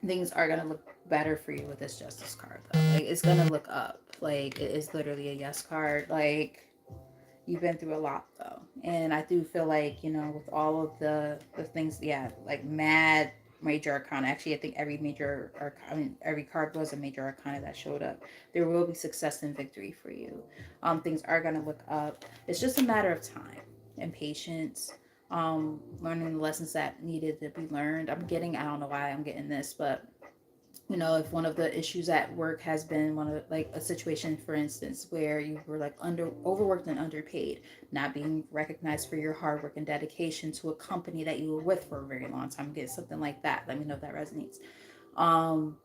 Things are gonna look better for you with this Justice card though. Like, it's gonna look up. Like, it is literally a yes card. Like, You've been through a lot though, and I do feel like, with all of the things, yeah, like mad major arcana. Actually, I think every major arcana, I mean, every card was a major arcana that showed up. There will be success and victory for you. Things are gonna look up. It's just a matter of time and patience. Learning the lessons that needed to be learned. I don't know why I'm getting this, but if one of the issues at work has been one of like a situation, for instance, where you were like overworked and underpaid, not being recognized for your hard work and dedication to a company that you were with for a very long time, get something like that. Let me know if that resonates. um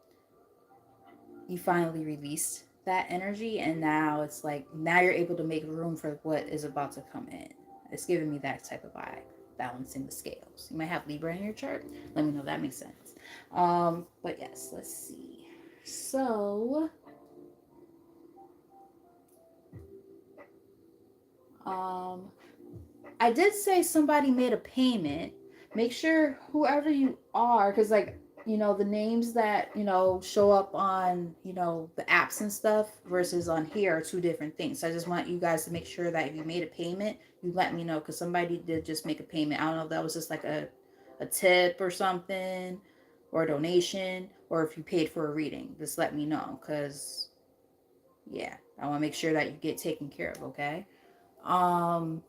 you finally released that energy, and now it's like now you're able to make room for what is about to come in. It's giving me that type of vibe. Balancing the scales. You might have Libra in your chart. Let me know if that makes sense. But yes, let's see. So, um, I did say somebody made a payment. Make sure whoever you are, because like the names that show up on the apps and stuff versus on here are two different things. So I just want you guys to make sure that if you made a payment, you let me know, because somebody did just make a payment. I don't know if that was just like a tip or something, or a donation, or if you paid for a reading. Just let me know, because yeah, I want to make sure that you get taken care of. Okay. Um.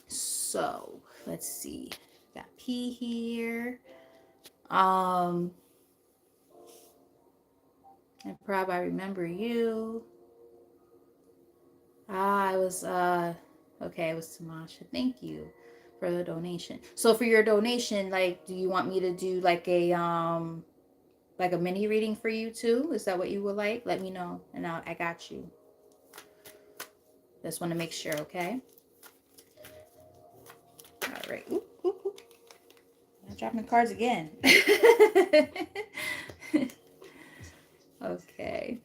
So let's see. Got P here. Um, and Prob, I remember you. I was okay, it was Tamasha. Thank you for the donation. So for your donation, like, do you want me to do like a mini reading for you too? Is that what you would like? Let me know, and I got you. Just want to make sure, okay? All right. Oop, oop, oop. I'm dropping cards again. Okay.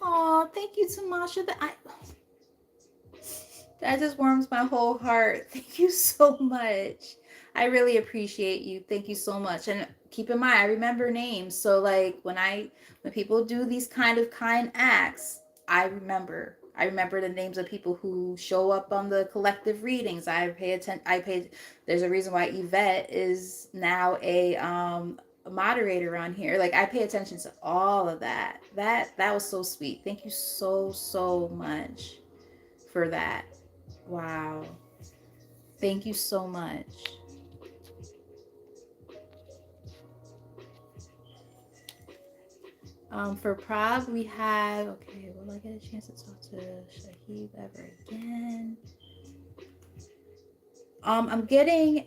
Oh, thank you, Tamasha. That just warms my whole heart. Thank you so much. I really appreciate you. Thank you so much. And keep in mind, I remember names. So like when people do these kind acts, I remember the names of people who show up on the collective readings. I pay There's a reason why Yvette is now a moderator on here. Like I pay attention to all of that. That was so sweet. Thank you so much for that. Wow. Thank you so much. For Prague, we have, okay, will I get a chance to talk to Shahib ever again? I'm getting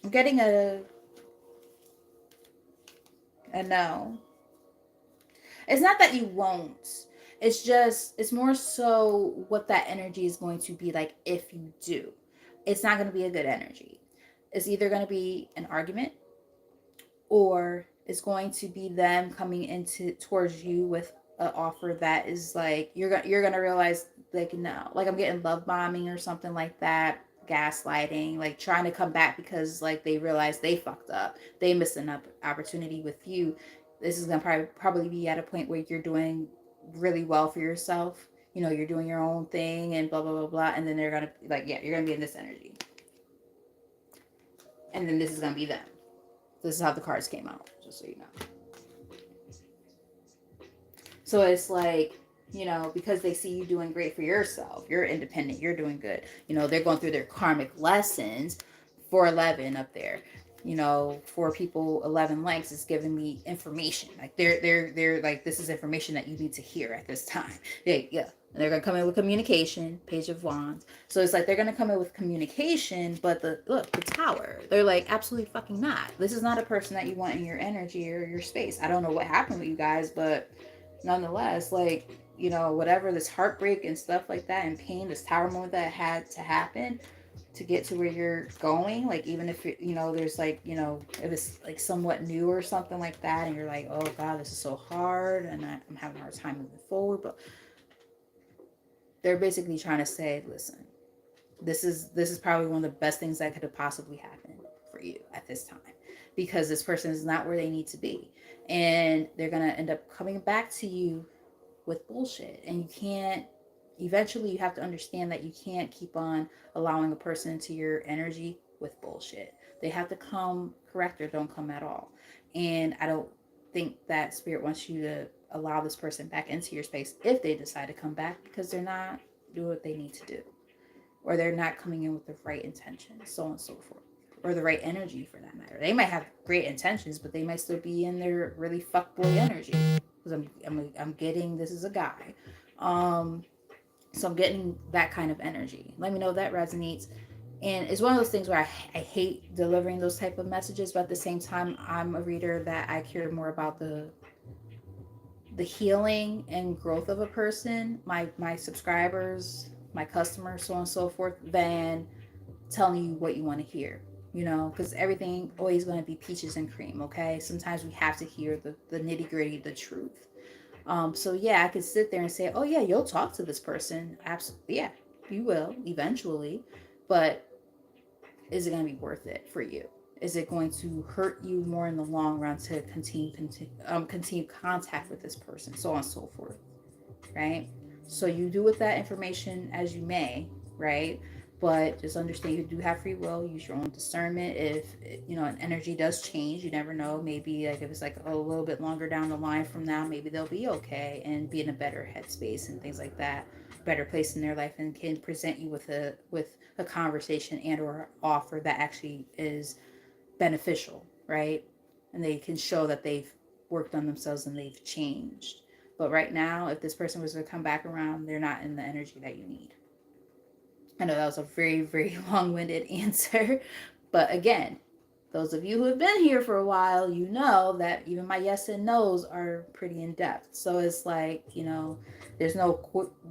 I'm getting a no. It's not that you won't. It's more so what that energy is going to be like if you do. It's not going to be a good energy. It's either going to be an argument, or it's going to be them coming into towards you with an offer that is like you're gonna realize, like, no, like I'm getting love bombing or something like that, gaslighting, like trying to come back because like they realize they fucked up, they missed an opportunity with you. This is gonna probably be at a point where you're doing really well for yourself, you're doing your own thing and blah blah blah blah, and then they're gonna like, yeah, you're gonna be in this energy, and then this is gonna be them. This is how the cards came out, just so you know. So it's like, because they see you doing great for yourself, you're independent, you're doing good. They're going through their karmic lessons. 411 up there. For people 11 likes is giving me information. Like they're like, this is information that you need to hear at this time. Yeah. And they're gonna come in with communication, Page of Wands. So it's like they're gonna come in with communication, but the Tower. They're like, absolutely fucking not. This is not a person that you want in your energy or your space. I don't know what happened with you guys, but nonetheless, like, whatever this heartbreak and stuff like that and pain, this tower moment that had to happen to get to where you're going, like, even if there's like, if it's like somewhat new or something like that, and you're like, oh god, this is so hard and I'm having a hard time moving forward, but they're basically trying to say, listen, This is probably one of the best things that could have possibly happened for you at this time, because this person is not where they need to be, and they're gonna end up coming back to you with bullshit. And you can't, eventually you have to understand that you can't keep on allowing a person into your energy with bullshit. They have to come correct or don't come at all. And I don't think that spirit wants you to allow this person back into your space if they decide to come back, because they're not doing what they need to do, or they're not coming in with the right intentions, so on and so forth, or the right energy for that matter. They might have great intentions, but they might still be in their really fuckboy energy. Because I'm getting, this is a guy, um, so I'm getting that kind of energy. Let me know if that resonates. And it's one of those things where I hate delivering those type of messages, but at the same time, I'm a reader that I care more about the healing and growth of a person, my subscribers, my customers, so on and so forth, than telling you what you want to hear. You know, because everything always going to be peaches and cream. Okay, sometimes we have to hear the nitty gritty, the truth. So yeah, I could sit there and say, oh yeah, you'll talk to this person. Absolutely, yeah, you will eventually, but is it going to be worth it for you? Is it going to hurt you more in the long run to continue contact with this person, so on and so forth, right? So you do with that information as you may, right? But just understand you do have free will. Use your own discernment. If an energy does change, you never know. Maybe like if it's like a little bit longer down the line from now, maybe they'll be okay and be in a better headspace and things like that, better place in their life, and can present you with a conversation and or offer that actually is beneficial, right? And they can show that they've worked on themselves and they've changed. But right now, if this person was to come back around, they're not in the energy that you need. I know that was a very, very long winded answer. But again, those of you who have been here for a while, you know that even my yes and no's are pretty in depth. So it's like, there's no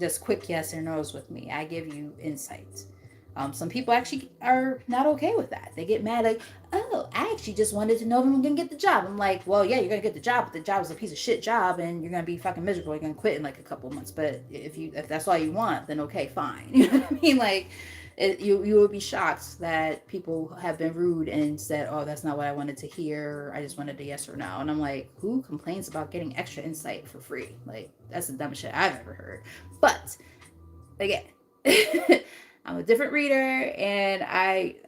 just quick yes or no's with me. I give you insights. Some people actually are not okay with that. They get mad, like, oh, I actually just wanted to know if I'm gonna get the job. I'm like, well, yeah, you're gonna get the job, but the job is a piece of shit job, and you're gonna be fucking miserable. You're gonna quit in like a couple of months. But if that's all you want, then okay, fine. You know what I mean? Like, you would be shocked that people have been rude and said, oh, that's not what I wanted to hear. I just wanted a yes or no. And I'm like, who complains about getting extra insight for free? Like, that's the dumbest shit I've ever heard. But again, I'm a different reader, and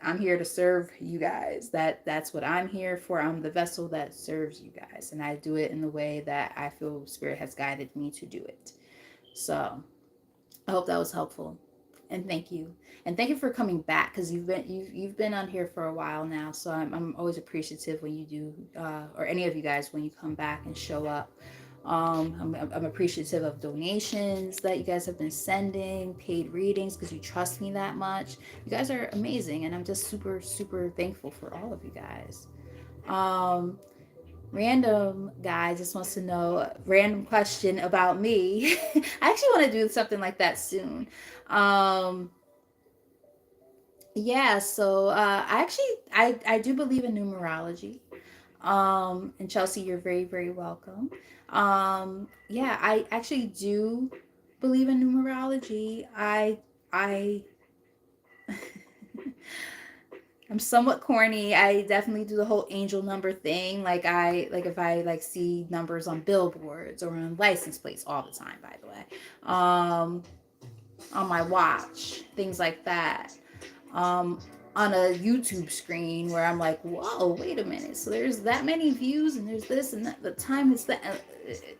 I'm here to serve you guys. That's what I'm here for. I'm the vessel that serves you guys, and I do it in the way that I feel spirit has guided me to do it. So I hope that was helpful, and thank you. And thank you for coming back, because you've been on here for a while now. So I'm always appreciative when you do, or any of you guys, when you come back and show up. I'm appreciative of donations that you guys have been sending, paid readings, because you trust me that much. You guys are amazing, and I'm just super, super thankful for all of you guys. Um, Random guy just wants to know a random question about me. I actually want to do something like that soon. Um, yeah, so I do believe in numerology. And Chelsea, you're very, very welcome. Yeah, I actually do believe in numerology. I I'm somewhat corny. I definitely do the whole angel number thing. Like if I like see numbers on billboards or on license plates all the time, by the way. On my watch, things like that. um, on a YouTube screen where I'm like, whoa, wait a minute. So there's that many views and there's this and that. The time is that.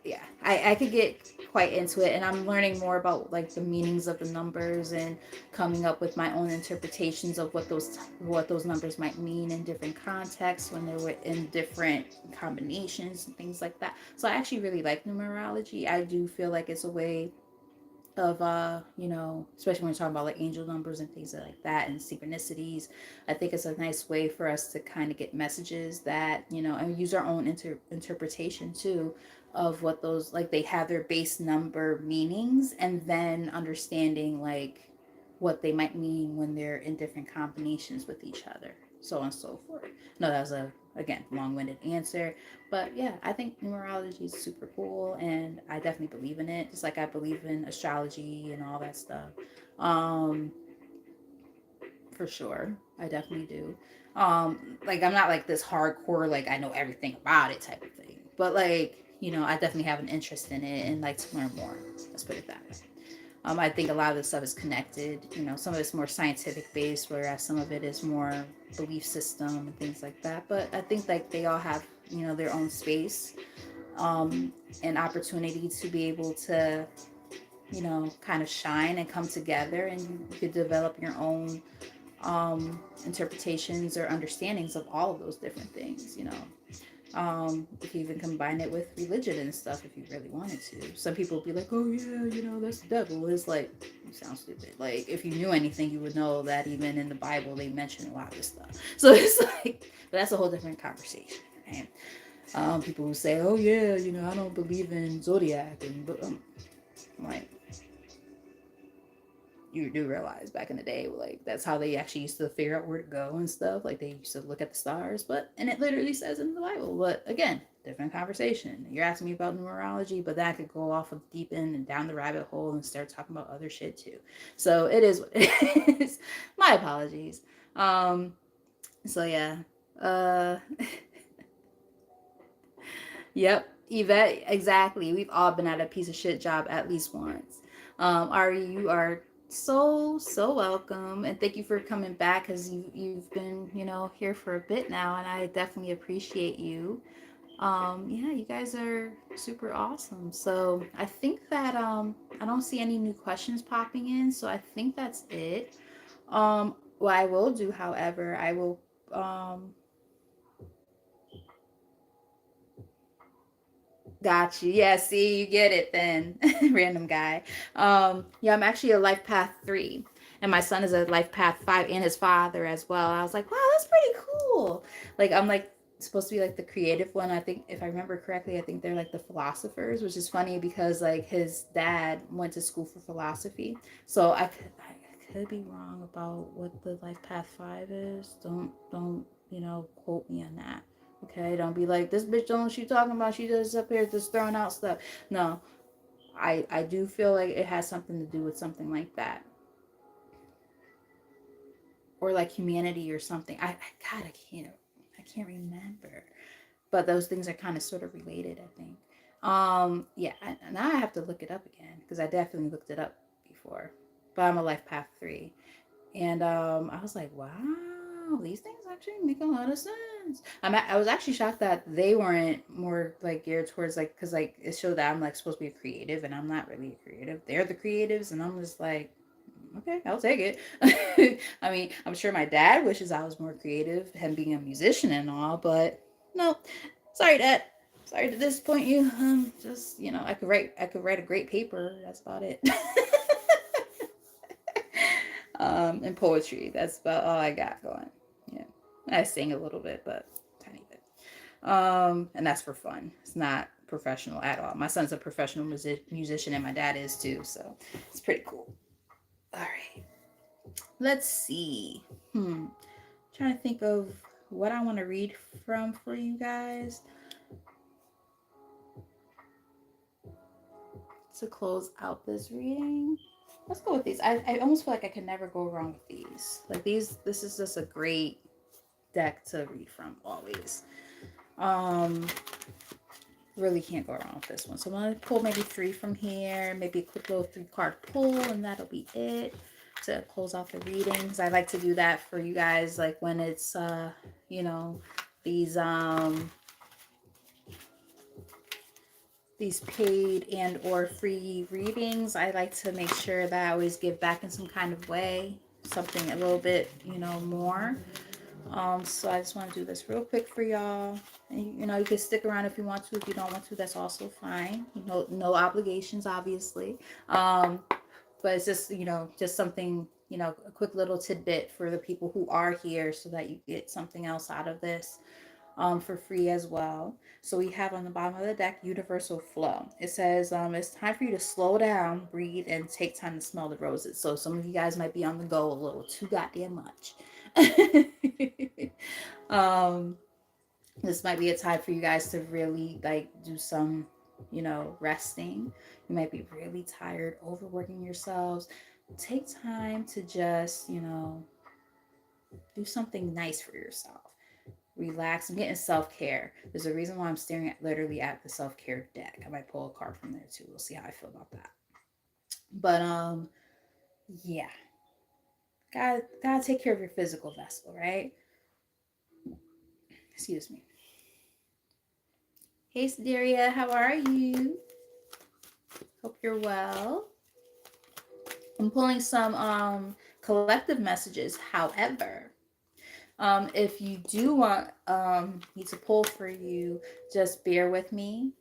Yeah, I could get quite into it, and I'm learning more about like the meanings of the numbers and coming up with my own interpretations of what those numbers might mean in different contexts when they're in different combinations and things like that. So I actually really like numerology. I do feel like it's a way of especially when we're talking about like angel numbers and things like that and synchronicities. I think it's a nice way for us to kind of get messages that and use our own interpretation too of what those, like, they have their base number meanings, and then understanding like what they might mean when they're in different combinations with each other, so on and so forth. No, that was a, again, long-winded answer. But yeah, I think numerology is super cool, and I definitely believe in it, just like I believe in astrology and all that stuff. Um, For sure. I definitely do. Like I'm not like this hardcore, like I know everything about it type of thing. But like, I definitely have an interest in it and like to learn more. Let's put it that way. I think a lot of this stuff is connected. Some of it's more scientific based, whereas some of it is more belief system and things like that. But I think like they all have, their own space, um, and opportunity to be able to, kind of shine and come together, and you could develop your own interpretations or understandings of all of those different things. If you even combine it with religion and stuff, if you really wanted to. Some people would be like, oh yeah, that's the devil. It's like, you sound stupid. Like, if you knew anything, you would know that even in the Bible, they mention a lot of this stuff. So it's like, but that's a whole different conversation. Right? People who say, oh yeah, I don't believe in zodiac. And, but I'm like, you do realize back in the day, like that's how they actually used to figure out where to go and stuff. Like they used to look at the stars, and it literally says in the Bible. But again, different conversation. You're asking me about numerology, but that could go off of the deep end and down the rabbit hole and start talking about other shit too. So it is what it is. My apologies. Um, so yeah. Uh, yep. Yvette, exactly. We've all been at a piece of shit job at least once. Ari, you are so welcome, and thank you for coming back because you've been here for a bit now, and I definitely appreciate you. Yeah, you guys are super awesome. So I think that I don't see any new questions popping in, so I think that's it. What I will do, however, I will got you. Yeah, see, you get it then. Random guy. Yeah, I'm actually a life path 3. And my son is a life path 5 and his father as well. I was like, wow, that's pretty cool. Like I'm like supposed to be like the creative one. I think if I remember correctly, I think they're like the philosophers, which is funny because like his dad went to school for philosophy. So I could be wrong about what the life path 5 is. Don't, quote me on that. Okay, don't be like this bitch. Don't she talking about? She just up here just throwing out stuff. No, I do feel like it has something to do with something like that, or like humanity or something. God, I can't remember. But those things are kind of sort of related, I think. Yeah. Now I have to look it up again because I definitely looked it up before. But I'm a life path 3. And I was like, wow, these things actually make a lot of sense. I was actually shocked that they weren't more like geared towards like, because like it showed that I'm like supposed to be a creative and I'm not really a creative. They're the creatives, and I'm just like, okay, I'll take it. I mean, I'm sure my dad wishes I was more creative, him being a musician and all, but no, sorry, Dad. Sorry to disappoint you. Just I could write a great paper. That's about it. And poetry. That's about all I got going. Yeah, I sing a little bit, but tiny bit. And that's for fun. It's not professional at all. My son's a professional musician, and my dad is too. So it's pretty cool. All right, let's see. Trying to think of what I want to read from for you guys to close out this reading. Let's go with these. I almost feel like I can never go wrong with these. Like these, this is just a great deck to read from always. Um, really can't go wrong with this one. So I'm gonna pull maybe 3 from here, maybe a quick little 3-card pull, and that'll be it to close out the readings. I like to do that for you guys, like when it's you know, these these paid and or free readings. I like to make sure that I always give back in some kind of way, something a little bit, more. So I just want to do this real quick for y'all. And you can stick around if you want to. If you don't want to, that's also fine. No obligations, obviously. But it's just, just something, a quick little tidbit for the people who are here so that you get something else out of this. For free as well. So we have on the bottom of the deck, Universal Flow. It says it's time for you to slow down, breathe, and take time to smell the roses. So some of you guys might be on the go a little too goddamn much. um, this might be a time for you guys to really like do some, resting. You might be really tired, overworking yourselves. Take time to just, Do something nice for yourself. Relax. I'm getting self-care. There's a reason why I'm staring at literally at the self-care deck. I might pull a card from there too. We'll see how I feel about that. But yeah. Gotta take care of your physical vessel, right? Excuse me. Hey Sideria, how are you? Hope you're well. I'm pulling some collective messages. However, if you do want me to pull for you, just bear with me.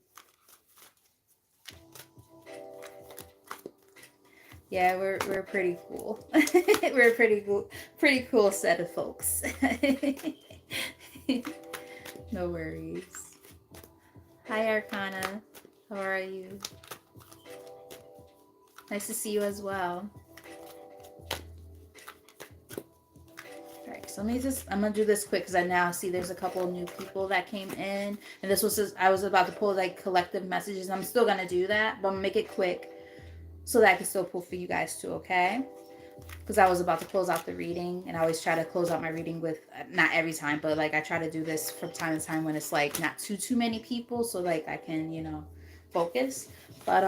Yeah, we're pretty cool. We're a pretty cool set of folks. No worries. Hi Arcana. How are you? Nice to see you as well. So I'm gonna do this quick because I now see there's a couple of new people that came in, and this was just, I was about to pull like collective messages. I'm still gonna do that, but I'm gonna make it quick so that I can still pull for you guys too, okay? Because I was about to close out the reading, and I always try to close out my reading with, not every time, but like I try to do this from time to time when it's like not too many people, so like I can focus. But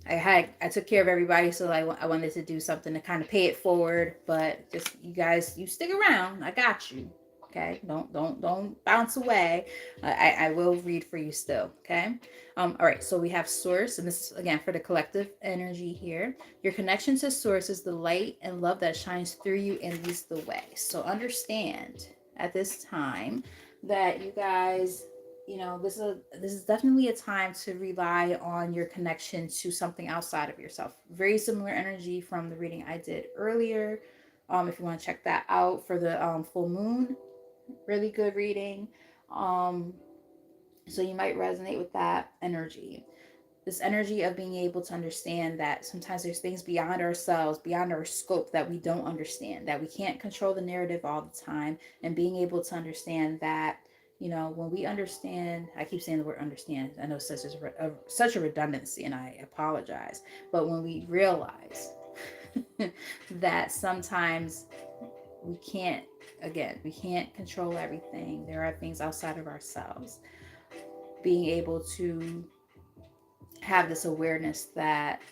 I took care of everybody, so I wanted to do something to kind of pay it forward. But just you guys, you stick around. I got you. Okay, don't bounce away. I will read for you still. Okay. All right. So we have source, and this is again for the collective energy here. Your connection to source is the light and love that shines through you and leads the way. So understand at this time that you guys, this is definitely a time to rely on your connection to something outside of yourself. Very similar energy from the reading I did earlier. If you want to check that out for the full moon, really good reading. Um, so you might resonate with that energy. This energy of being able to understand that sometimes there's things beyond ourselves, beyond our scope that we don't understand, that we can't control the narrative all the time, and being able to understand that, when we understand, I keep saying the word understand, I know such a redundancy, and I apologize, but when we realize that sometimes we can't, again, we can't control everything, there are things outside of ourselves, being able to have this awareness that,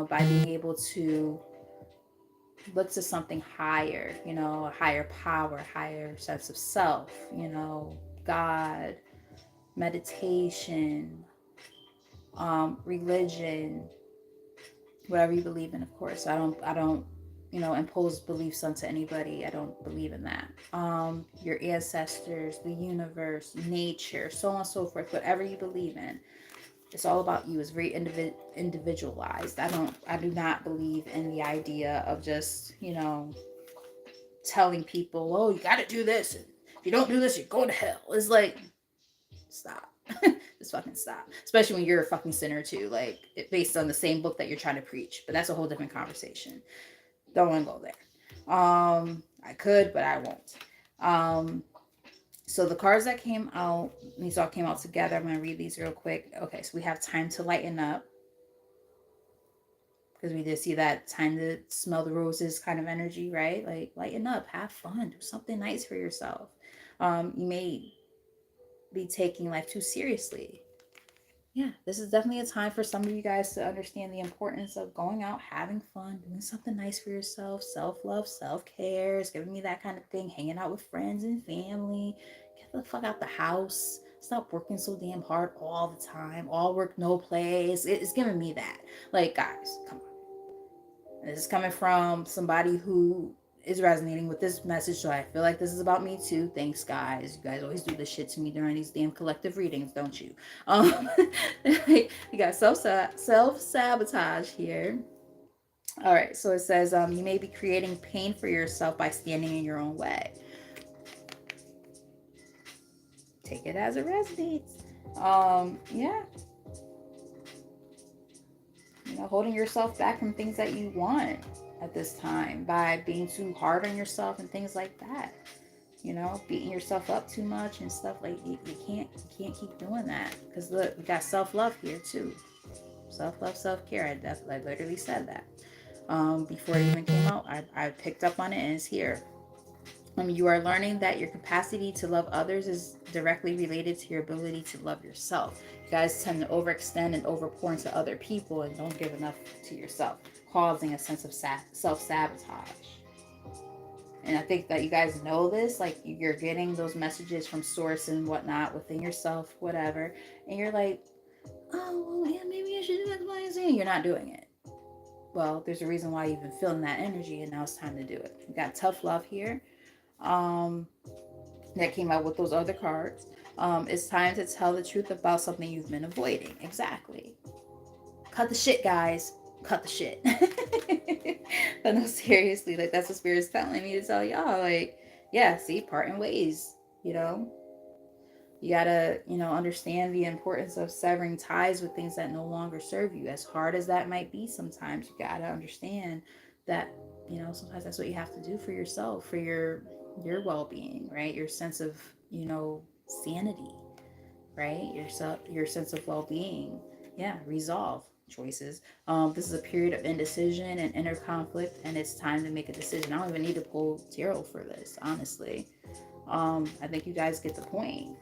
by being able to look to something higher, a higher power, higher sense of self, God, meditation, religion, whatever you believe in, of course. I don't impose beliefs onto anybody. I don't believe in that. Your ancestors, the universe, nature, so on and so forth, whatever you believe in. It's all about you. It's very individualized. I do not believe in the idea of just, telling people, oh, you got to do this. And if you don't do this, you're going to hell. It's like, stop. Just fucking stop. Especially when you're a fucking sinner too. Like, based on the same book that you're trying to preach. But that's a whole different conversation. Don't want to go there. I could, but I won't. So the cards that came out, these all came out together. I'm going to read these real quick. Okay, so we have time to lighten up. Because we did see that time to smell the roses kind of energy, right? Like, lighten up, have fun, do something nice for yourself. You may be taking life too seriously. Yeah, this is definitely a time for some of you guys to understand the importance of going out, having fun, doing something nice for yourself, self-love, self-care, is giving me that kind of thing, hanging out with friends and family, get the fuck out the house, stop working so damn hard all the time, all work, no play. It's giving me that. Like, guys, come on. This is coming from somebody who is resonating with this message, so I feel like this is about me too. Thanks, guys. You guys always do this shit to me during these damn collective readings, don't you? You got self-sabotage here. All right, so it says you may be creating pain for yourself by standing in your own way. Take it as it resonates. Yeah. Holding yourself back from things that you want at this time by being too hard on yourself and things like that. Beating yourself up too much and stuff. Like, you can't keep doing that, because look, we got self-love here too. Self-love, self-care. I literally said that before it even came out. I picked up on it, and it's here. You are learning that your capacity to love others is directly related to your ability to love yourself. You guys tend to overextend and overpour into other people and don't give enough to yourself, causing a sense of self-sabotage. And I think that you guys know this, like you're getting those messages from source and whatnot within yourself, whatever, and you're like, oh, well, yeah, maybe I should do X, Y, and Z. You're not doing it. Well, there's a reason why you've been feeling that energy, and now it's time to do it. We got tough love here. Um, that came out with those other cards. It's time to tell the truth about something you've been avoiding. Exactly. Cut the shit, guys. Cut the shit. But no, seriously, like that's what Spirit's telling me to tell y'all. Like, yeah, see, parting ways. You know, you gotta, understand the importance of severing ties with things that no longer serve you. As hard as that might be, sometimes you gotta understand that, sometimes that's what you have to do for yourself, for your well-being, right? Your sense of, sanity, right? Your sense of well-being. Yeah, resolve choices. This is a period of indecision and inner conflict, and it's time to make a decision. I don't even need to pull tarot for this, honestly. I think you guys get the point.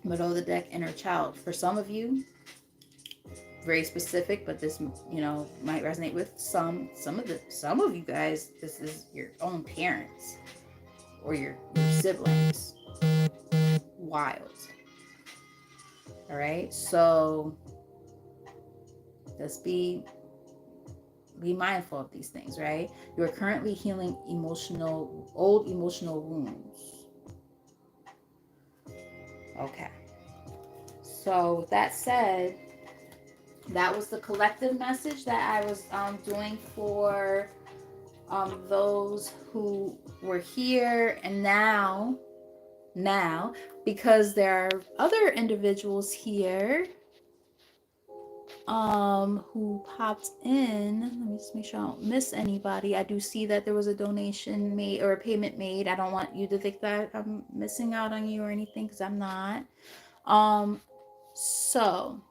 Middle of the deck, inner child. For some of you, very specific, but this, might resonate with some of you guys. This is your own parents or your siblings. Wild. All right, so let's be mindful of these things, right? You are currently healing old emotional wounds. Okay. So with that said, that was the collective message that I was doing for those who were here and now, because there are other individuals here who popped in. Let me just make sure I don't miss anybody. I do see that there was a donation made or a payment made. I don't want you to think that I'm missing out on you or anything, because I'm not. So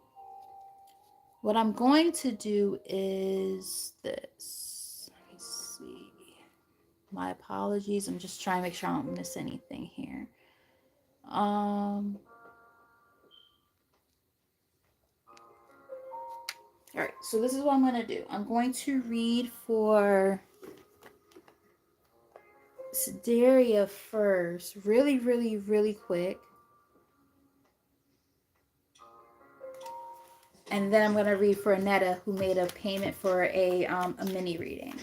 what I'm going to do is this. Let me see. My apologies. I'm just trying to make sure I don't miss anything here. All right, so this is what I'm going to do. I'm going to read for Sideria first, really, really, really quick. And then I'm going to read for Anetta, who made a payment for a mini reading.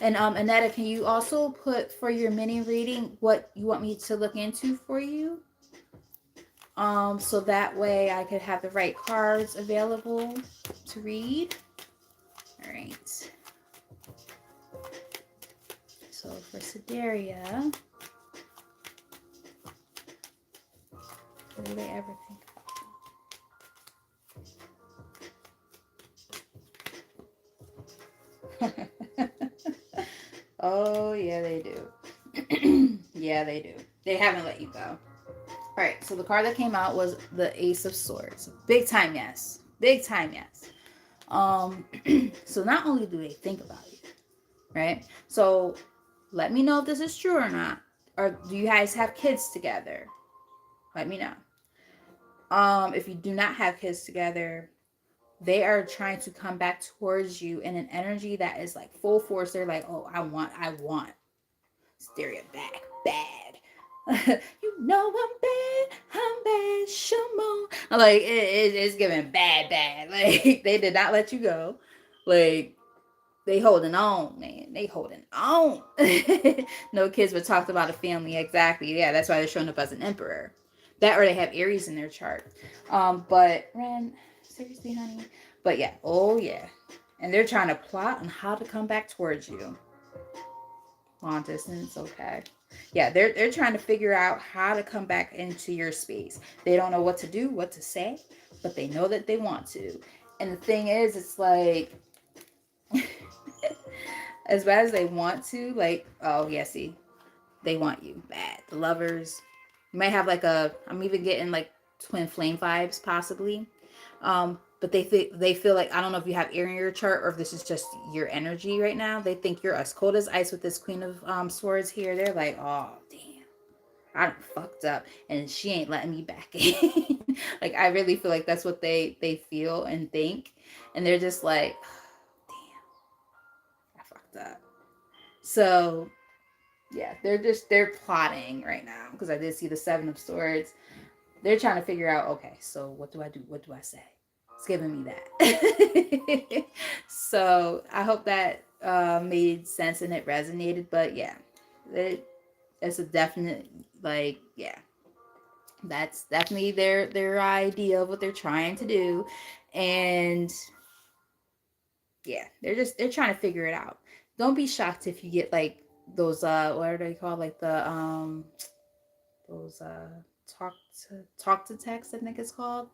And Anetta, can you also put for your mini reading what you want me to look into for you? So that way I could have the right cards available to read. All right. So for Sideria, what do they ever think about? Oh, yeah, they do. Yeah, they do. They haven't let you go. All right, so the card that came out was the Ace of Swords. Big time yes. Big time yes. So not only do they think about you, right? So let me know if this is true or not. Or do you guys have kids together? Let me know. If you do not have kids together, they are trying to come back towards you in an energy that is like full force. They're like, oh, I want Stereo back bad. You know I'm bad, Shamo. Like it's giving bad. Like they did not let you go. Like they holding on, man. They holding on. No kids, but talked about a family. Exactly. Yeah, that's why they're showing up as an emperor. That or they have Aries in their chart. But Ren, seriously, honey. But yeah, oh yeah. And they're trying to plot on how to come back towards you. Long distance, okay. Yeah, they're trying to figure out how to come back into your space. They don't know what to do, what to say, but they know that they want to. And the thing is, it's like as bad as they want to, like, oh yeah, see, they want you bad. The lovers, you might have like I'm even getting like twin flame vibes possibly. But they feel like, I don't know if you have air in your chart or if this is just your energy right now. They think you're as cold as ice with this Queen of Swords here. They're like, oh damn, I done fucked up and she ain't letting me back in. Like, I really feel like that's what they feel and think. And they're just like, oh, damn, I fucked up. So yeah, they're plotting right now because I did see the Seven of Swords. They're trying to figure out, okay, so what do I do? What do I say? It's giving me that. So I hope that made sense and it resonated. But yeah, it's a definite, like, yeah, that's definitely their idea of what they're trying to do. And yeah, they're trying to figure it out. Don't be shocked if you get like those what are they called, like the those talk to text, I think it's called.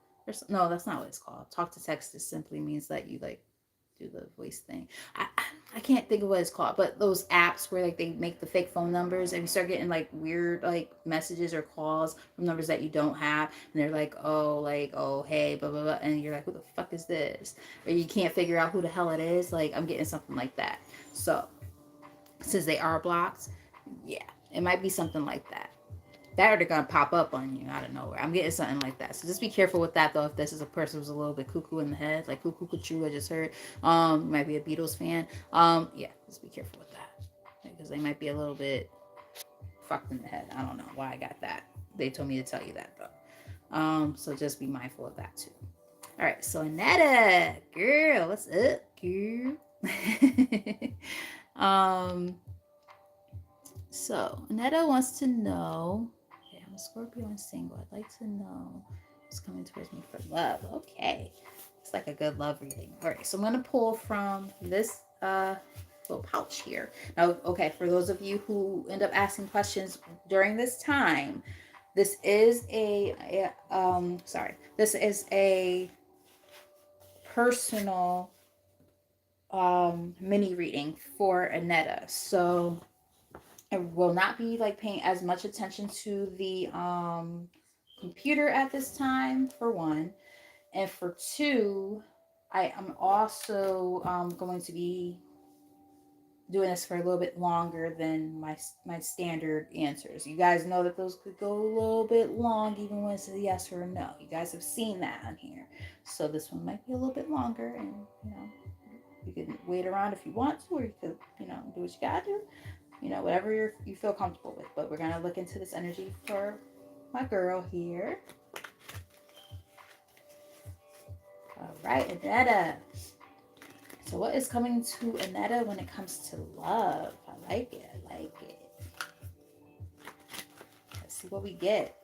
No, that's not what it's called. Talk to text just simply means that you like do the voice thing. I can't think of what it's called, but those apps where like they make the fake phone numbers and you start getting like weird like messages or calls from numbers that you don't have, and they're like, oh hey, blah blah blah, and you're like, who the fuck is this? Or you can't figure out who the hell it is. Like, I'm getting something like that. So since they are blocked, yeah, it might be something like that. That, or they're gonna pop up on you out of nowhere. I'm getting something like that. So just be careful with that though. If this is a person who's a little bit cuckoo in the head, like cuckoo cuckoo, I just heard. Might be a Beatles fan. Yeah, just be careful with that. Because they might be a little bit fucked in the head. I don't know why I got that. They told me to tell you that though. So just be mindful of that too. All right, so Anetta, girl, what's up, girl? um, so Anetta wants to know. Okay, I'm a Scorpio and single. I'd like to know what's coming towards me for love. Okay, it's like a good love reading. All right, so I'm gonna pull from this little pouch here. Now, okay, for those of you who end up asking questions during this time, this is this is a personal mini reading for Anetta. So I will not be like paying as much attention to the computer at this time, for one. And for two, I am also going to be doing this for a little bit longer than my standard answers. You guys know that those could go a little bit long, even when it's a yes or a no. You guys have seen that on here. So this one might be a little bit longer, and you can wait around if you want to, or you could, do what you gotta do. Whatever you feel comfortable with. But we're gonna look into this energy for my girl here. All right, Anetta. So what is coming to Anetta when it comes to love? I like it. Let's see what we get.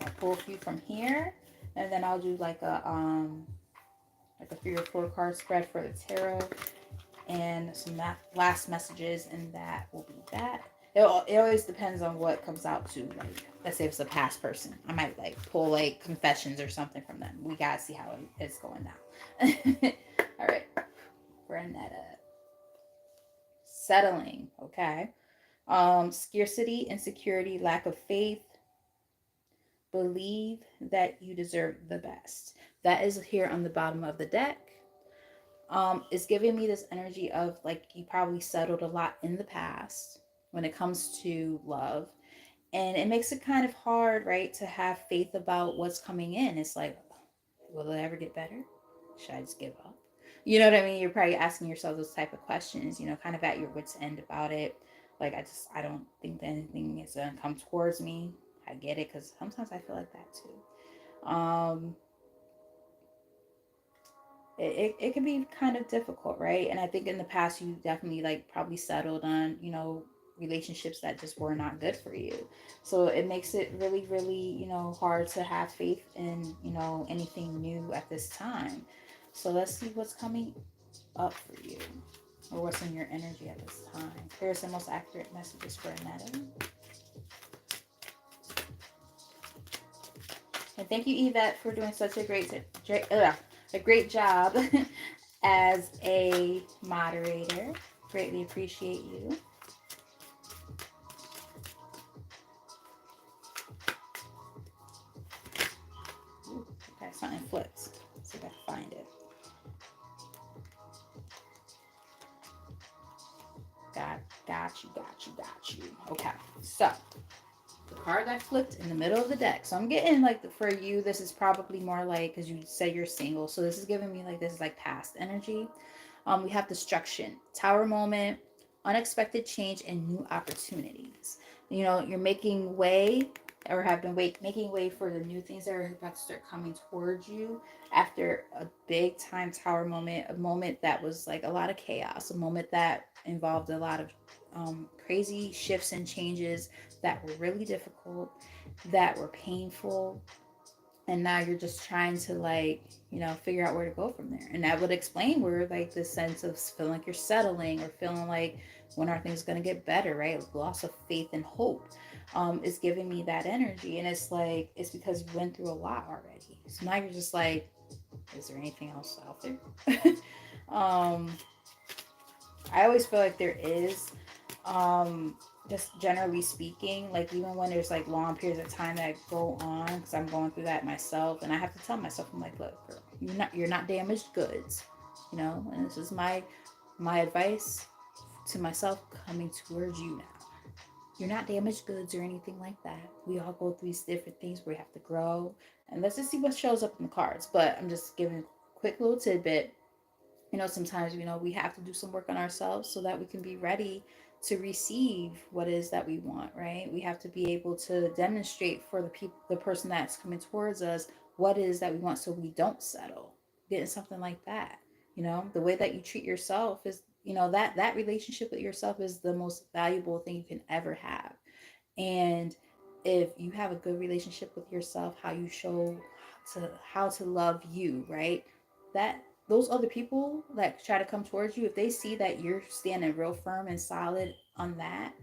I'll pull a few from here, and then I'll do like a 3 or 4 card spread for the tarot, and some last messages, and that will be that. It always depends on what comes out to, like, let's say if it's a past person, I might like pull like confessions or something from them. We gotta see how it's going now. All right, Renetta. Settling, okay. Scarcity, insecurity, lack of faith. Believe that you deserve the best. That is here on the bottom of the deck. It's giving me this energy of like you probably settled a lot in the past when it comes to love, and it makes it kind of hard, right, to have faith about what's coming in. It's like, will it ever get better? Should I just give up? You know what I mean? You're probably asking yourself those type of questions, kind of at your wits end about it. Like, I don't think that anything is gonna come towards me. I get it, because sometimes I feel like that too. It can be kind of difficult, right? And I think in the past you definitely like probably settled on, relationships that just were not good for you. So it makes it really, really, hard to have faith in, anything new at this time. So let's see what's coming up for you, or what's in your energy at this time. Here's the most accurate messages for Anetta. And thank you, Yvette, for doing such a great job as a moderator. Greatly appreciate you. Ooh, okay, something flips. Let's see if I can find it. Got got you. Okay, so the card that flipped in the middle of the deck. So I'm getting like for you, this is probably more like because you said you're single. So this is giving me like this is like past energy. We have destruction, tower moment, unexpected change, and new opportunities. You know, you're making way or have been making way for the new things that are about to start coming towards you after a big time tower moment, a moment that was like a lot of chaos, a moment that involved a lot of crazy shifts and changes that were really difficult, that were painful, and now you're just trying to like figure out where to go from there, and that would explain where like this sense of feeling like you're settling or feeling like when are things going to get better, right? Loss of faith and hope is giving me that energy, and it's like it's because you went through a lot already, so now you're just like, is there anything else out there? um I always feel like there is. Just generally speaking, like even when there's like long periods of time that go on, because I'm going through that myself, and I have to tell myself, I'm like, look, girl, you're not damaged goods, and this is my advice to myself coming towards you now. You're not damaged goods or anything like that. We all go through these different things where we have to grow, and let's just see what shows up in the cards. But I'm just giving a quick little tidbit. Sometimes we have to do some work on ourselves so that we can be ready to receive what it is that we want, right? We have to be able to demonstrate for the person that's coming towards us what it is that we want, so we don't settle getting something like that. The way that you treat yourself is, that relationship with yourself is the most valuable thing you can ever have. And if you have a good relationship with yourself, how you show to how to love you, right? That those other people that try to come towards you, if they see that you're standing real firm and solid on that,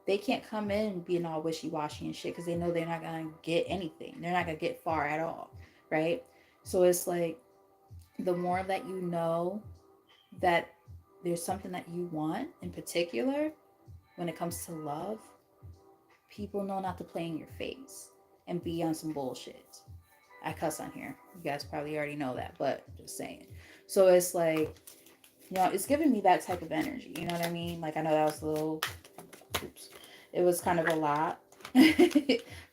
they can't come in being all wishy-washy and shit, because they know they're not gonna get anything. They're not gonna get far at all, right? So it's like the more that you know that there's something that you want in particular when it comes to love, people know not to play in your face and be on some bullshit. I cuss on here. You guys probably already know that, but just saying. So it's like, it's giving me that type of energy. You know what I mean? Like, I know that was a little, oops, it was kind of a lot.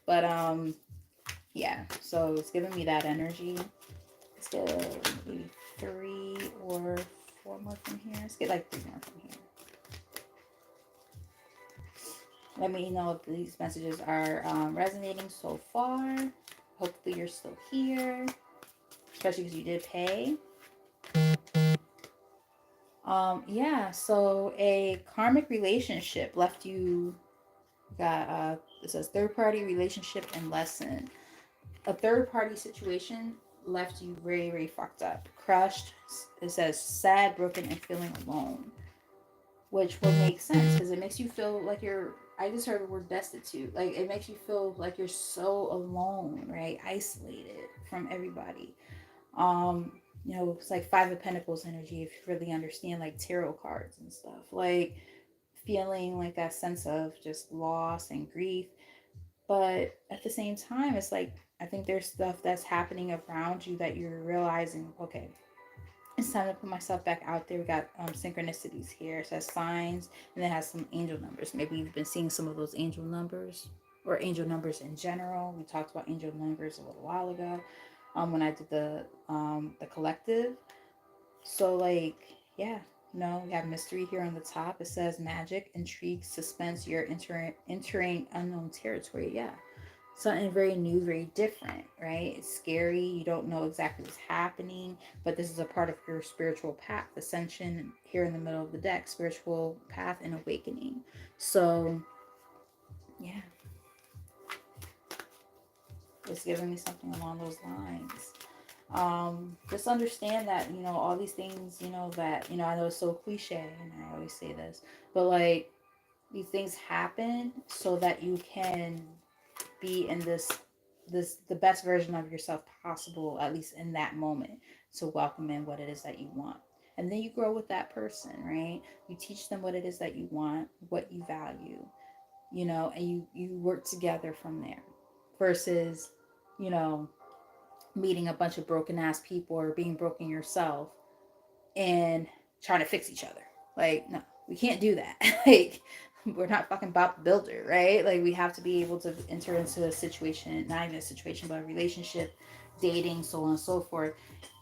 But, yeah. So it's giving me that energy. Let's get maybe 3 or 4 more from here. Let's get like 3 more from here. Let me know if these messages are resonating so far. Hopefully you're still here, especially because you did pay. Yeah, so a karmic relationship left you, got, it says third party relationship and lesson. A third party situation left you very, very fucked up, crushed. It says sad, broken, and feeling alone, which will make sense because it makes you feel like I just heard the word destitute. Like, it makes you feel like you're so alone, right? Isolated from everybody. It's like Five of Pentacles energy, if you really understand like tarot cards and stuff. Like, feeling like that sense of just loss and grief. But at the same time, it's like, I think there's stuff that's happening around you that you're realizing, okay, it's time to put myself back out there. We got synchronicities here. It says signs, and it has some angel numbers. Maybe you've been seeing some of those angel numbers, or angel numbers in general. We talked about angel numbers a little while ago when I did the collective. So like, yeah, we have mystery here on the top. It says magic, intrigue, suspense. You're entering unknown territory. Yeah, something very new, very different, right? It's scary. You don't know exactly what's happening, but this is a part of your spiritual path, ascension. Here in the middle of the deck, spiritual path and awakening. So, yeah, it's giving me something along those lines. Just understand that all these things, that I know it's so cliche, and I always say this, but like, these things happen so that you can be in this the best version of yourself possible, at least in that moment, to welcome in what it is that you want. And then you grow with that person, right? You teach them what it is that you want, what you value, and you work together from there, versus you know meeting a bunch of broken ass people or being broken yourself and trying to fix each other. Like, no, we can't do that. like we're not fucking Bob the Builder, right? Like we have to be able to enter into a situation, not even a situation, but a relationship, dating, so on and so forth,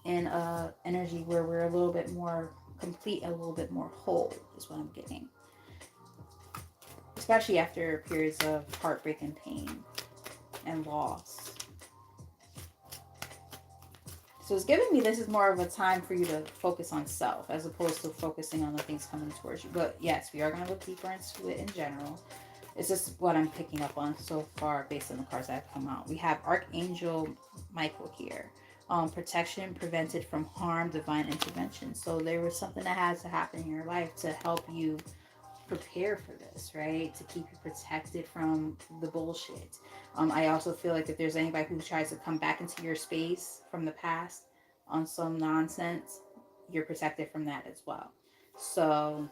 in a energy where we're a little bit more complete, a little bit more whole, is what I'm getting. Especially after periods of heartbreak and pain and loss. So it's giving me this is more of a time for you to focus on self as opposed to focusing on the things coming towards you. But yes, we are going to look deeper into it in general. It's just what I'm picking up on so far based on the cards that have come out. We have Archangel Michael here. Protection prevented from harm, divine intervention. So there was something that has to happen in your life to help you prepare for this, right? To keep you protected from the bullshit. I also feel like if there's anybody who tries to come back into your space from the past on some nonsense, you're protected from that as well. So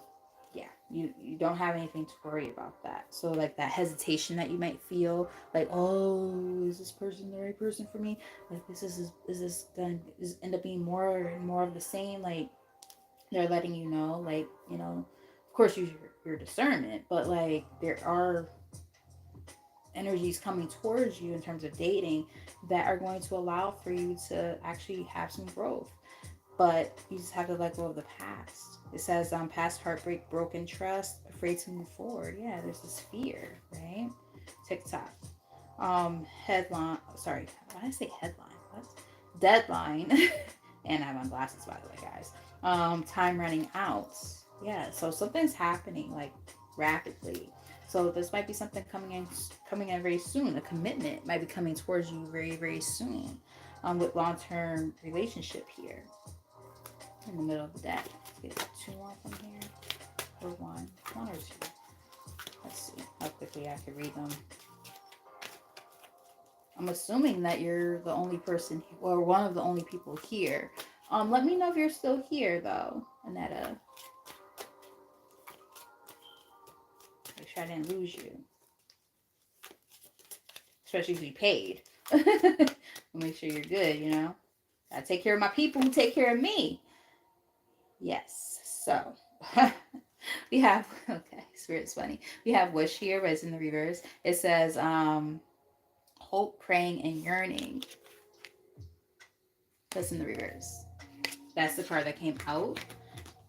yeah, you don't have anything to worry about that. So like that hesitation that you might feel, like, oh, is this person the right person for me? Like this gonna end up being more and more of the same? Like they're letting you know, like, of course use your discernment, but like there are energies coming towards you in terms of dating that are going to allow for you to actually have some growth. But you just have to let go of the past. It says past heartbreak, broken trust, afraid to move forward. Yeah, there's this fear, right? TikTok. Headline, sorry, why did I say headline? What? Deadline. And I have on glasses, by the way, guys. Time running out. Yeah, so something's happening like rapidly. So this might be something coming in very soon. A commitment might be coming towards you very, very soon. With long-term relationship here in the middle of the deck. Let's get two more from here. Or one or two. Let's see how quickly I can read them. I'm assuming that you're the only person, or one of the only people here. Let me know if you're still here, though, Anetta. Make sure I didn't lose you. Especially if you paid. Make sure you're good, I take care of my people who take care of me. Yes. So, we have, okay, Spirit's funny. We have Wish here, but it's in the reverse. It says, hope, praying, and yearning. That's in the reverse. That's the card that came out.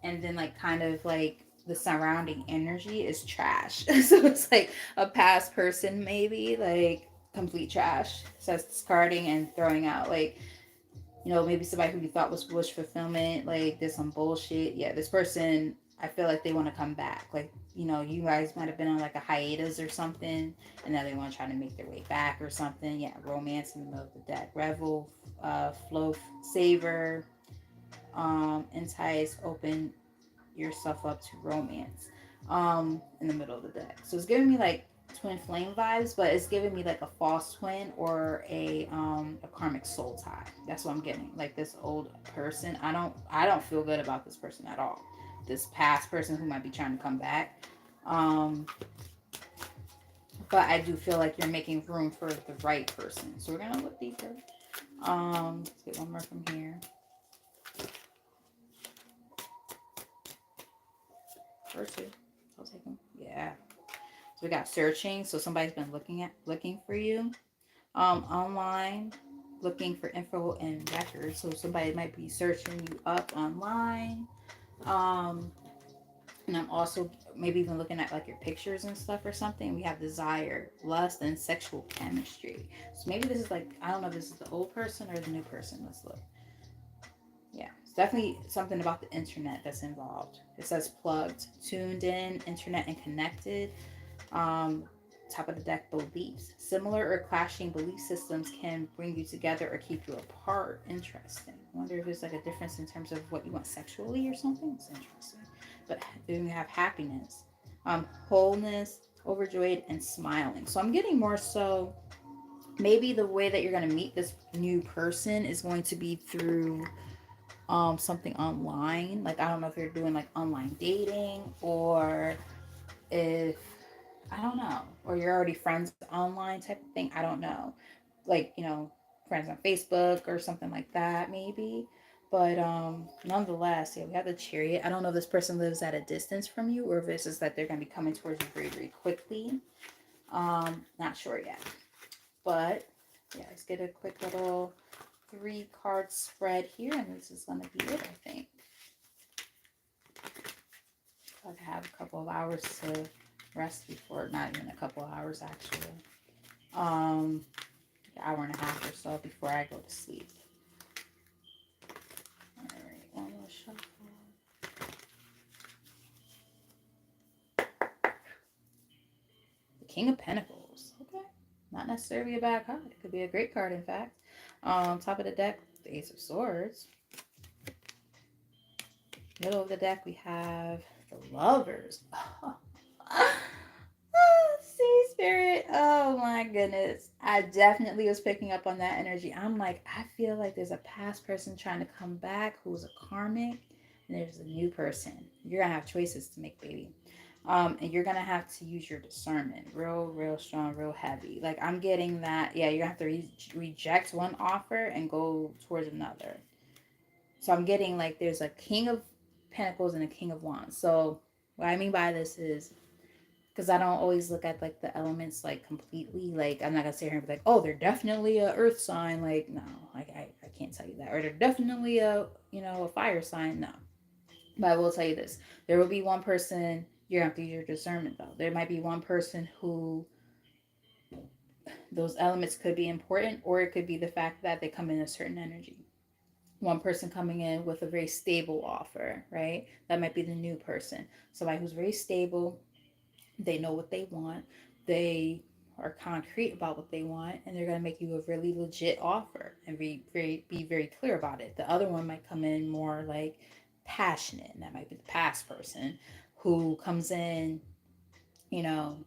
And then like kind of like the surrounding energy is trash. So it's like a past person maybe, like complete trash. So it's discarding and throwing out. Like, maybe somebody who you thought was wish fulfillment, like there's some bullshit. Yeah, this person, I feel like they want to come back. Like, you guys might have been on like a hiatus or something, and now they want to try to make their way back or something. Yeah, romance in the middle of the deck. Revel, flow, savor, entice, open yourself up to romance, in the middle of the deck. So it's giving me like twin flame vibes, but it's giving me like a false twin or a karmic soul tie. That's what I'm getting. Like this old person, I don't feel good about this person at all. This past person who might be trying to come back. But I do feel like you're making room for the right person. So we're gonna look deeper. Let's get one more from here. Or two. I'll take them. Yeah. So we got searching. So somebody's been looking for you. Online, looking for info and records. So somebody might be searching you up online. Um, and I'm also maybe even looking at like your pictures and stuff or something. We have desire, lust, and sexual chemistry. So maybe this is like, I don't know if this is the old person or the new person. Let's look. Yeah, it's definitely something about the internet that's involved. It says plugged, tuned in, internet, and connected. Um, Top of the deck, beliefs. Similar or clashing belief systems can bring you together or keep you apart. Interesting. I wonder if there's like a difference in terms of what you want sexually or something. It's interesting. But then we have happiness, wholeness, overjoyed, and smiling. So I'm getting more so maybe the way that you're going to meet this new person is going to be through something online. Like I don't know if you're doing like online dating, or if I don't know, or you're already friends online type of thing. I don't know, like friends on Facebook or something like that maybe. But nonetheless, yeah, we have the Chariot. I don't know if this person lives at a distance from you or if this is that they're going to be coming towards you very, very quickly. Not sure yet. But yeah, let's get a quick little 3-card spread here, and this is going to be it, I think. I have a couple of hours to rest before, not even a couple of hours actually. An hour and a half or so before I go to sleep. All right, one more shuffle. The King of Pentacles. Okay, not necessarily a bad card. It could be a great card, in fact. Top of the deck, the Ace of Swords. Middle of the deck, we have the Lovers. Sea Spirit. Oh my goodness. I definitely was picking up on that energy. I'm like, I feel like there's a past person trying to come back who's a karmic, and there's a new person. You're gonna have choices to make, baby. And you're gonna have to use your discernment real strong, real heavy. Like I'm getting that, yeah, you're gonna have to reject one offer and go towards another. So I'm getting like there's a King of Pentacles and a King of Wands. So what I mean by this is, because I don't always look at like the elements like completely. Like I'm not gonna sit here and be like, oh, they're definitely a earth sign. Like no, like I can't tell you that. Or they're definitely a fire sign. No, but I will tell you this: there will be one person you're gonna have to use your discernment though. There might be one person who those elements could be important, or it could be the fact that they come in a certain energy. One person coming in with a very stable offer, right? That might be the new person. Somebody who's very stable. They know what they want. They are concrete about what they want, and they're going to make you a really legit offer and be very clear about it. The other one might come in more like passionate, and that might be the past person who comes in, you know,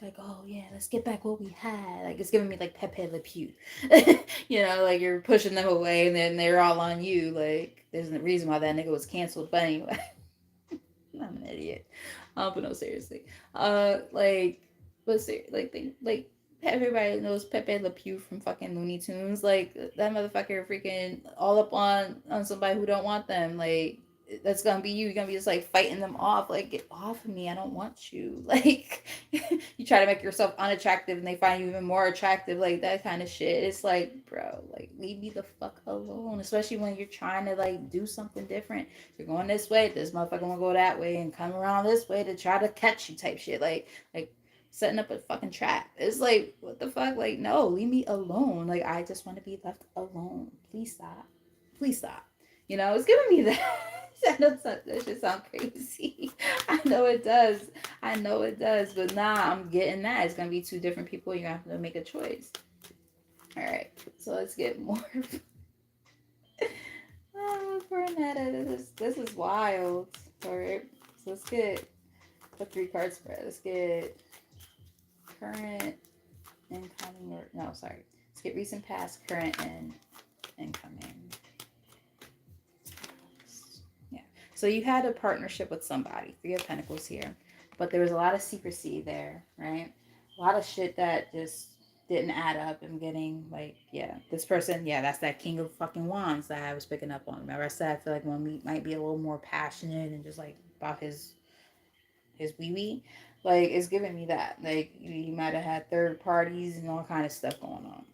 like, oh yeah, let's get back what we had. Like it's giving me like Pepe Le Pew. Like you're pushing them away and then they're all on you. Like there's a reason why that nigga was canceled. But anyway, I'm an idiot. But no, seriously. Like, but like they like everybody knows Pepe Le Pew from fucking Looney Tunes. Like that motherfucker freaking all up on somebody who don't want them. Like that's gonna be you. You're gonna be just like fighting them off. Like get off of me. I don't want you. Like you try to make yourself unattractive and they find you even more attractive. Like that kind of shit. It's like, bro, like leave me the fuck alone. Especially when you're trying to like do something different. You're going this way, this motherfucker wanna go that way and come around this way to try to catch you type shit. Like setting up a fucking trap. It's like, what the fuck? Like, no, leave me alone. Like I just want to be left alone. Please stop. Please stop. It's giving me that. I know that should sound crazy. I know it does. I know it does. But nah, I'm getting that. It's gonna be two different people. You're gonna have to make a choice. All right. So let's get more. Oh, Coronetta, this is wild. All right. So let's get a 3-card spread. Let's get current, incoming, or no, sorry. Let's get recent, past, current, and incoming. Yeah. So you had a partnership with somebody. 3 of Pentacles here, but there was a lot of secrecy there, right? A lot of shit that just didn't add up. I'm getting like, yeah, this person, yeah, that's that King of fucking Wands that I was picking up on. Remember I said I feel like one might be a little more passionate and just like about his wee wee. Like it's giving me that. Like you might have had third parties and all kind of stuff going on.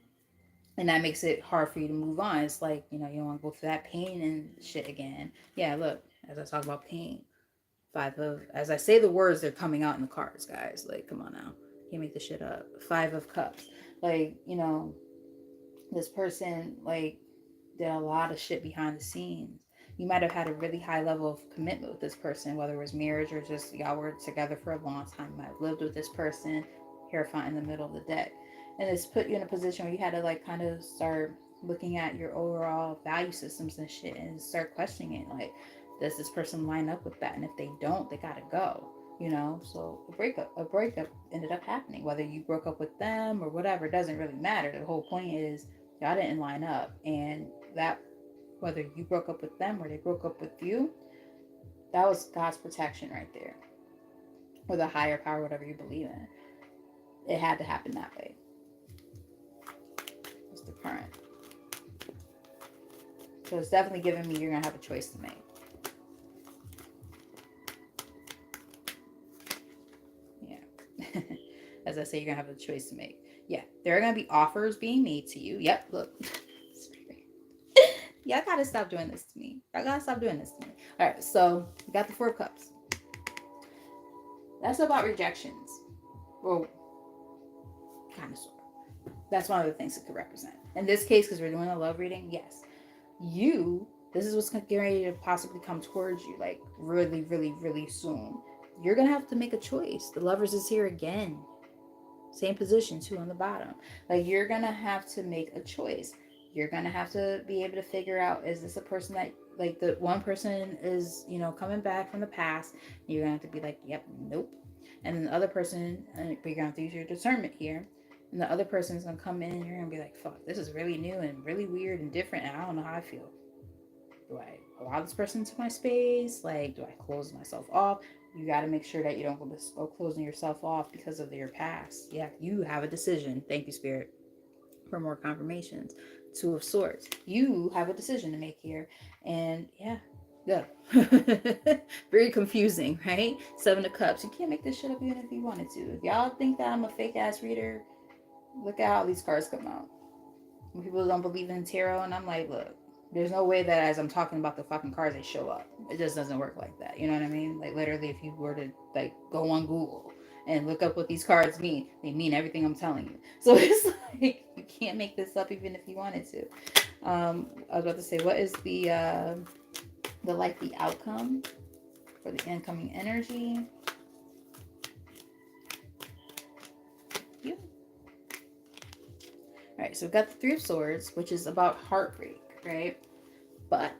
And that makes it hard for you to move on. It's like, you don't want to go through that pain and shit again. Yeah, look, as I talk about pain, as I say the words, they're coming out in the cards, guys. Like, come on now. Can't make this shit up. 5 of Cups. Like, this person, like, did a lot of shit behind the scenes. You might have had a really high level of commitment with this person, whether it was marriage or just y'all were together for a long time. You might have lived with this person, Hierophant in the middle of the deck. And it's put you in a position where you had to like kind of start looking at your overall value systems and shit and start questioning it. Like, does this person line up with that? And if they don't, they gotta go. So a breakup ended up happening. Whether you broke up with them or whatever, it doesn't really matter. The whole point is y'all didn't line up, and that whether you broke up with them or they broke up with you, that was God's protection right there, or the higher power, whatever you believe in. It had to happen that way. What's the current? So it's definitely giving me you're going to have a choice to make. Yeah. As I say, you're going to have a choice to make. Yeah. There are going to be offers being made to you. Yep. Look. Y'all got to stop doing this to me. Y'all got to stop doing this to me. All right. So we got the Four of Cups. That's about rejections. Well, kind of, sort of. That's one of the things it could represent. In this case, because we're doing a love reading, yes. This is what's getting ready to possibly come towards you, like really, really, really soon. You're going to have to make a choice. The Lovers is here again. Same position, too, on the bottom. Like, you're going to have to make a choice. You're going to have to be able to figure out, is this a person that, like, the one person is, coming back from the past. You're going to have to be like, yep, nope. And then the other person, you're going to have to use your discernment here. And the other person's going to come in and you're going to be like, fuck, this is really new and really weird and different. And I don't know how I feel. Do I allow this person into my space? Like, do I close myself off? You got to make sure that you don't go closing yourself off because of your past. Yeah, you have a decision. Thank you, Spirit, for more confirmations. Two of Swords. You have a decision to make here. And yeah. Very confusing, right? Seven of Cups. You can't make this shit up even if you wanted to. If y'all think that I'm a fake ass reader, look at how these cards come out. When people don't believe in tarot, and I'm like, look, there's no way that as I'm talking about the fucking cards, they show up. It just doesn't work like that. You know what I mean? Like, literally, if you were to, like, go on Google and look up what these cards mean, they mean everything I'm telling you. So it's like, you can't make this up even if you wanted to. I was about to say, what is the likely outcome for the incoming energy? All right, so we've got the Three of Swords, which is about heartbreak, right? But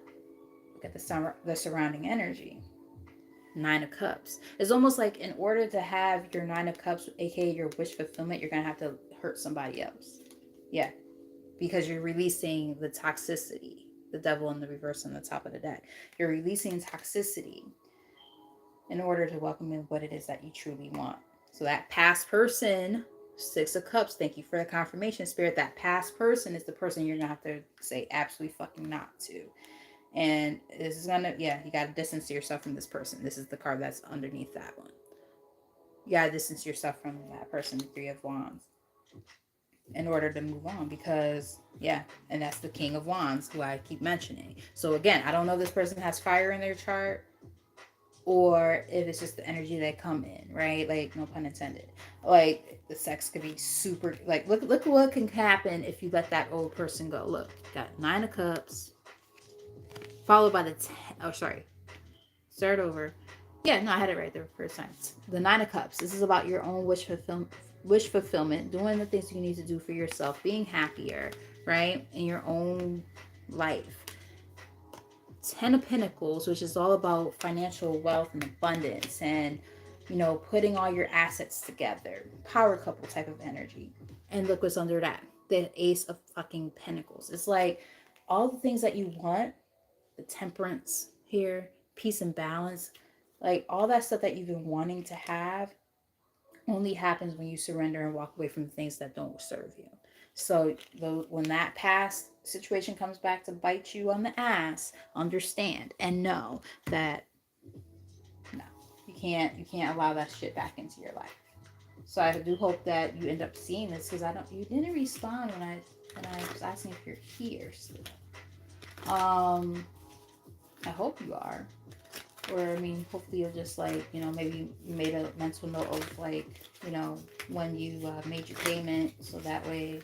look at the surrounding energy. Nine of Cups. It's almost like in order to have your Nine of Cups, aka your wish fulfillment, you're gonna have to hurt somebody else. Yeah, because you're releasing the toxicity. The Devil in the reverse on the top of the deck. You're releasing toxicity in order to welcome in what it is that you truly want. So that past person, Six of Cups, thank you for the confirmation, Spirit. That past person is the person you're gonna have to say absolutely fucking not to. And this is gonna, you gotta distance yourself from this person. This is the card that's underneath that one. You gotta distance yourself from that person, the Three of Wands, in order to move on, because and that's the King of Wands, who I keep mentioning. So again, I don't know if this person has fire in their chart or if it's just the energy they come in, right? Like, no pun intended. Like, the sex could be super, like, look what can happen if you let that old person go. Look, got Nine of Cups, followed by the start over. Yeah, no, I had it right the first time. The Nine of Cups. This is about your own wish fulfillment, doing the things you need to do for yourself, being happier, right, in your own life. Ten of Pentacles, which is all about financial wealth and abundance and, putting all your assets together. Power couple type of energy. And look what's under that. The Ace of fucking Pentacles. It's like all the things that you want, the temperance here, peace and balance, like all that stuff that you've been wanting to have only happens when you surrender and walk away from the things that don't serve you. So when that past situation comes back to bite you on the ass, understand and know that no, you can't allow that shit back into your life. So I do hope that you end up seeing this, because you didn't respond when I was asking if you're here. So, I hope you are. Or, I mean, hopefully you'll just, like, maybe you made a mental note of, like, when you made your payment, so that way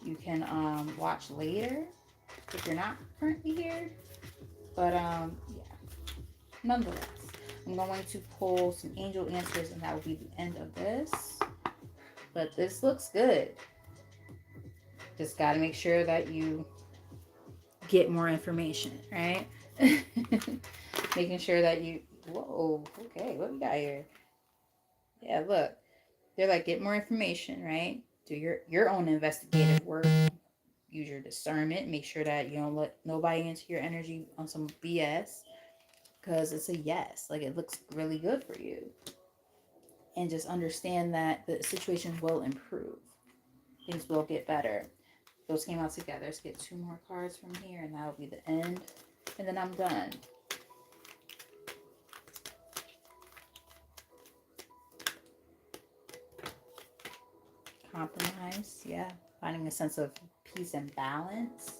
you can watch later if you're not currently here. But, nonetheless, I'm going to pull some angel answers, and that will be the end of this. But this looks good. Just got to make sure that you get more information, right? Making sure that you, whoa, okay, what we got here? Yeah, look, they're like, get more information, right? Do your own investigative work. Use your discernment. Make sure that you don't let nobody into your energy on some BS, because it's a yes. Like, it looks really good for you. And just understand that the situation will improve. Things will get better. Those came out together. Let's get two more cards from here, and that'll be the end. And then I'm done. Compromise, yeah. Finding a sense of peace and balance.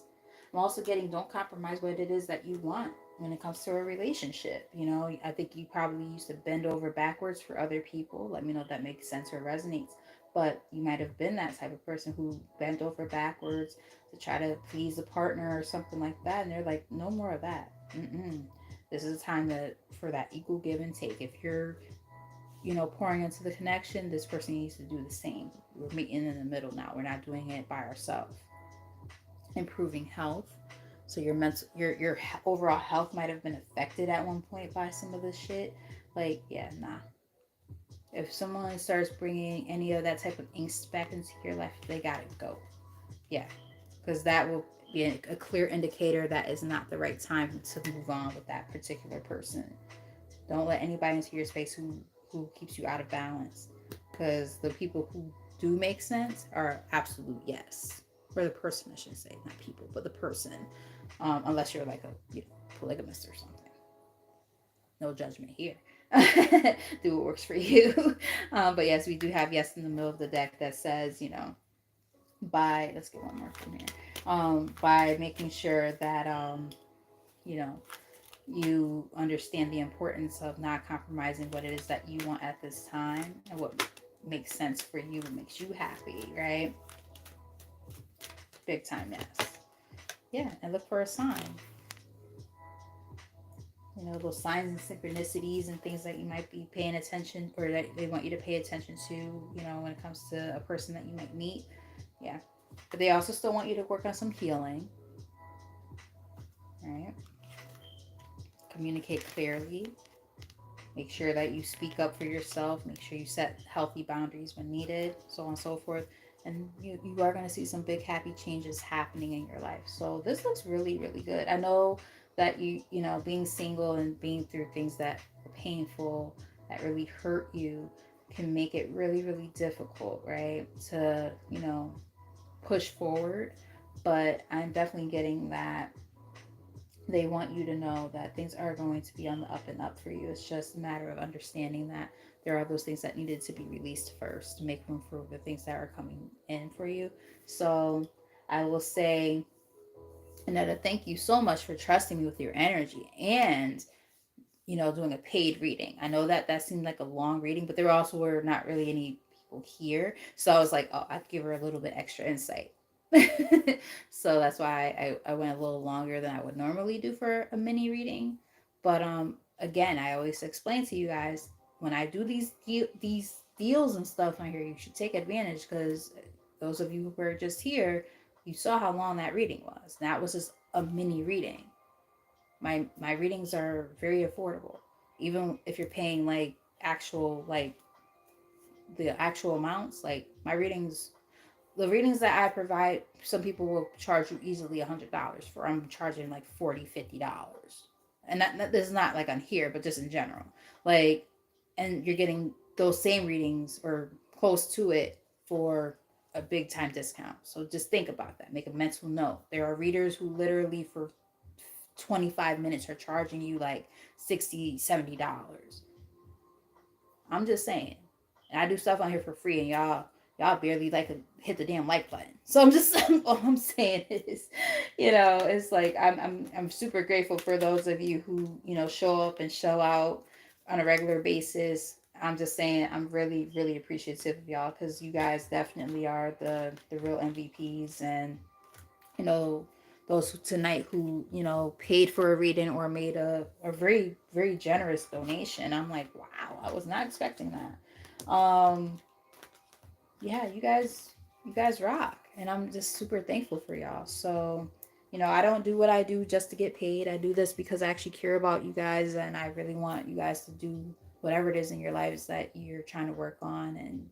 I'm also getting don't compromise what it is that you want when it comes to a relationship. You know, I think you probably used to bend over backwards for other people. Let me know if that makes sense or resonates. But you might have been that type of person who bent over backwards to try to please a partner or something like that. And they're like, no more of that. Mm-mm. This is a time for that equal give and take. If you're pouring into the connection, this person needs to do the same. We're meeting in the middle now. We're not doing it by ourselves. Improving health. So your mental, your overall health might have been affected at one point by some of this shit. Like, yeah, nah. If someone starts bringing any of that type of angst back into your life, they gotta go. Yeah, because that will be a clear indicator that is not the right time to move on with that particular person. Don't let anybody into your space who keeps you out of balance. Because the people who do make sense are absolute yes. Or the person, I should say, not people, but the person. Unless you're like a polygamist or something. No judgment here. Do what works for you. But yes, we do have yes in the middle of the deck that says, by let's get one more from here. By making sure that you know you understand the importance of not compromising what it is that you want at this time and what makes sense for you, what makes you happy, right? Big time, yes. Yeah, and look for a sign. Those signs and synchronicities and things that you might be paying attention or that they want you to pay attention to, when it comes to a person that you might meet. Yeah. But they also still want you to work on some healing, right? Communicate clearly. Make sure that you speak up for yourself. Make sure you set healthy boundaries when needed, so on and so forth. And you are going to see some big happy changes happening in your life. So this looks really, really good. I know that being single and being through things that are painful, that really hurt you, can make it really, really difficult, right? To, push forward. But I'm definitely getting that they want you to know that things are going to be on the up and up for you. It's just a matter of understanding that there are those things that needed to be released first to make room for the things that are coming in for you. So I will say, Anetta, thank you so much for trusting me with your energy and doing a paid reading. I know that seemed like a long reading, but there also were not really any people here. So I was like, oh, I'd give her a little bit extra insight. So that's why I went a little longer than I would normally do for a mini reading. But again, I always explain to you guys when I do these deals and stuff on here, you should take advantage because those of you who were just here, you saw how long that reading was. That was just a mini reading. My readings are very affordable, even if you're paying like the actual amounts. Like my readings, the readings that I provide, some people will charge you easily $100 for. I'm charging like $40-$50, and that is not like on here, but just in general. Like, and you're getting those same readings or close to it for a big time discount. So just think about that. Make a mental note. There are readers who literally for 25 minutes are charging you like $60-$70. I'm just saying. And I do stuff on here for free, and y'all barely like hit the damn like button. So I'm just all I'm saying is, it's like I'm super grateful for those of you who show up and show out on a regular basis. I'm just saying I'm really really appreciative of y'all because you guys definitely are the real MVPs, and you know those tonight who paid for a reading or made a very very generous donation. I'm like, wow, I was not expecting that. Yeah, you guys rock, and I'm just super thankful for y'all. So I don't do what I do just to get paid. I do this because I actually care about you guys, and I really want you guys to do whatever it is in your lives that you're trying to work on, and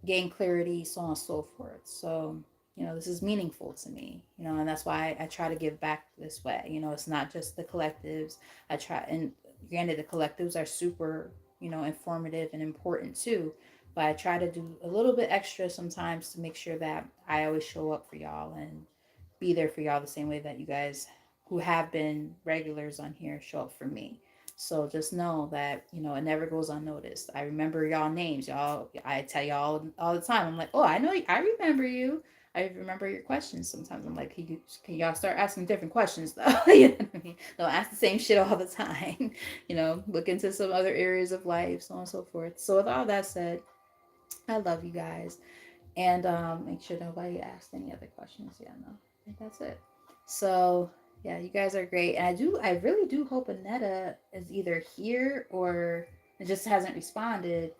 gain clarity, so on and so forth. So, this is meaningful to me, and that's why I try to give back this way. It's not just the collectives. And granted, the collectives are super, informative and important too. but I try to do a little bit extra sometimes to make sure that I always show up for y'all and be there for y'all the same way that you guys who have been regulars on here show up for me. So just know that, it never goes unnoticed. I remember y'all names. Y'all, I tell y'all all the time. I'm like, oh, I know, I remember you. I remember your questions. Sometimes I'm like, can y'all start asking different questions though? You know what I mean? Don't ask the same shit all the time. Look into some other areas of life, so on and so forth. So with all that said, I love you guys. And make sure nobody asked any other questions. Yeah, no, I think that's it. So yeah, you guys are great, and I really do hope Anetta is either here or it just hasn't responded,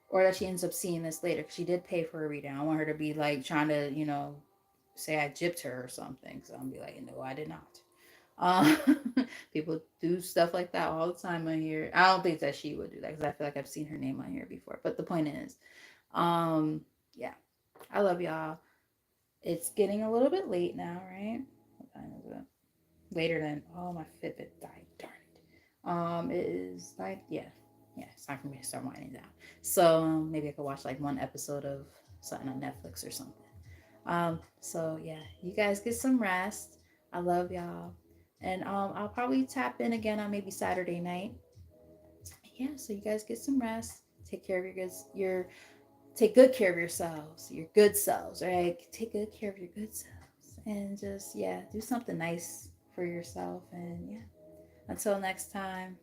or that she ends up seeing this later because she did pay for a reading. I don't want her to be like trying to, say I gypped her or something. So I'm be like, no, I did not. Um, People do stuff like that all the time on here. I don't think that she would do that because I feel like I've seen her name on here before. But the point is, yeah, I love y'all. It's getting a little bit late now, right? What time is it? Later than my Fitbit died. Darn it. It is like yeah. It's time for me to start winding down. So maybe I could watch like one episode of something on Netflix or something. So yeah, you guys get some rest. I love y'all, and I'll probably tap in again on maybe Saturday night. Yeah, so you guys get some rest. Take care of your take good care of yourselves, your good selves, right? Take good care of your good selves, and just do something nice for yourself. And yeah, until next time.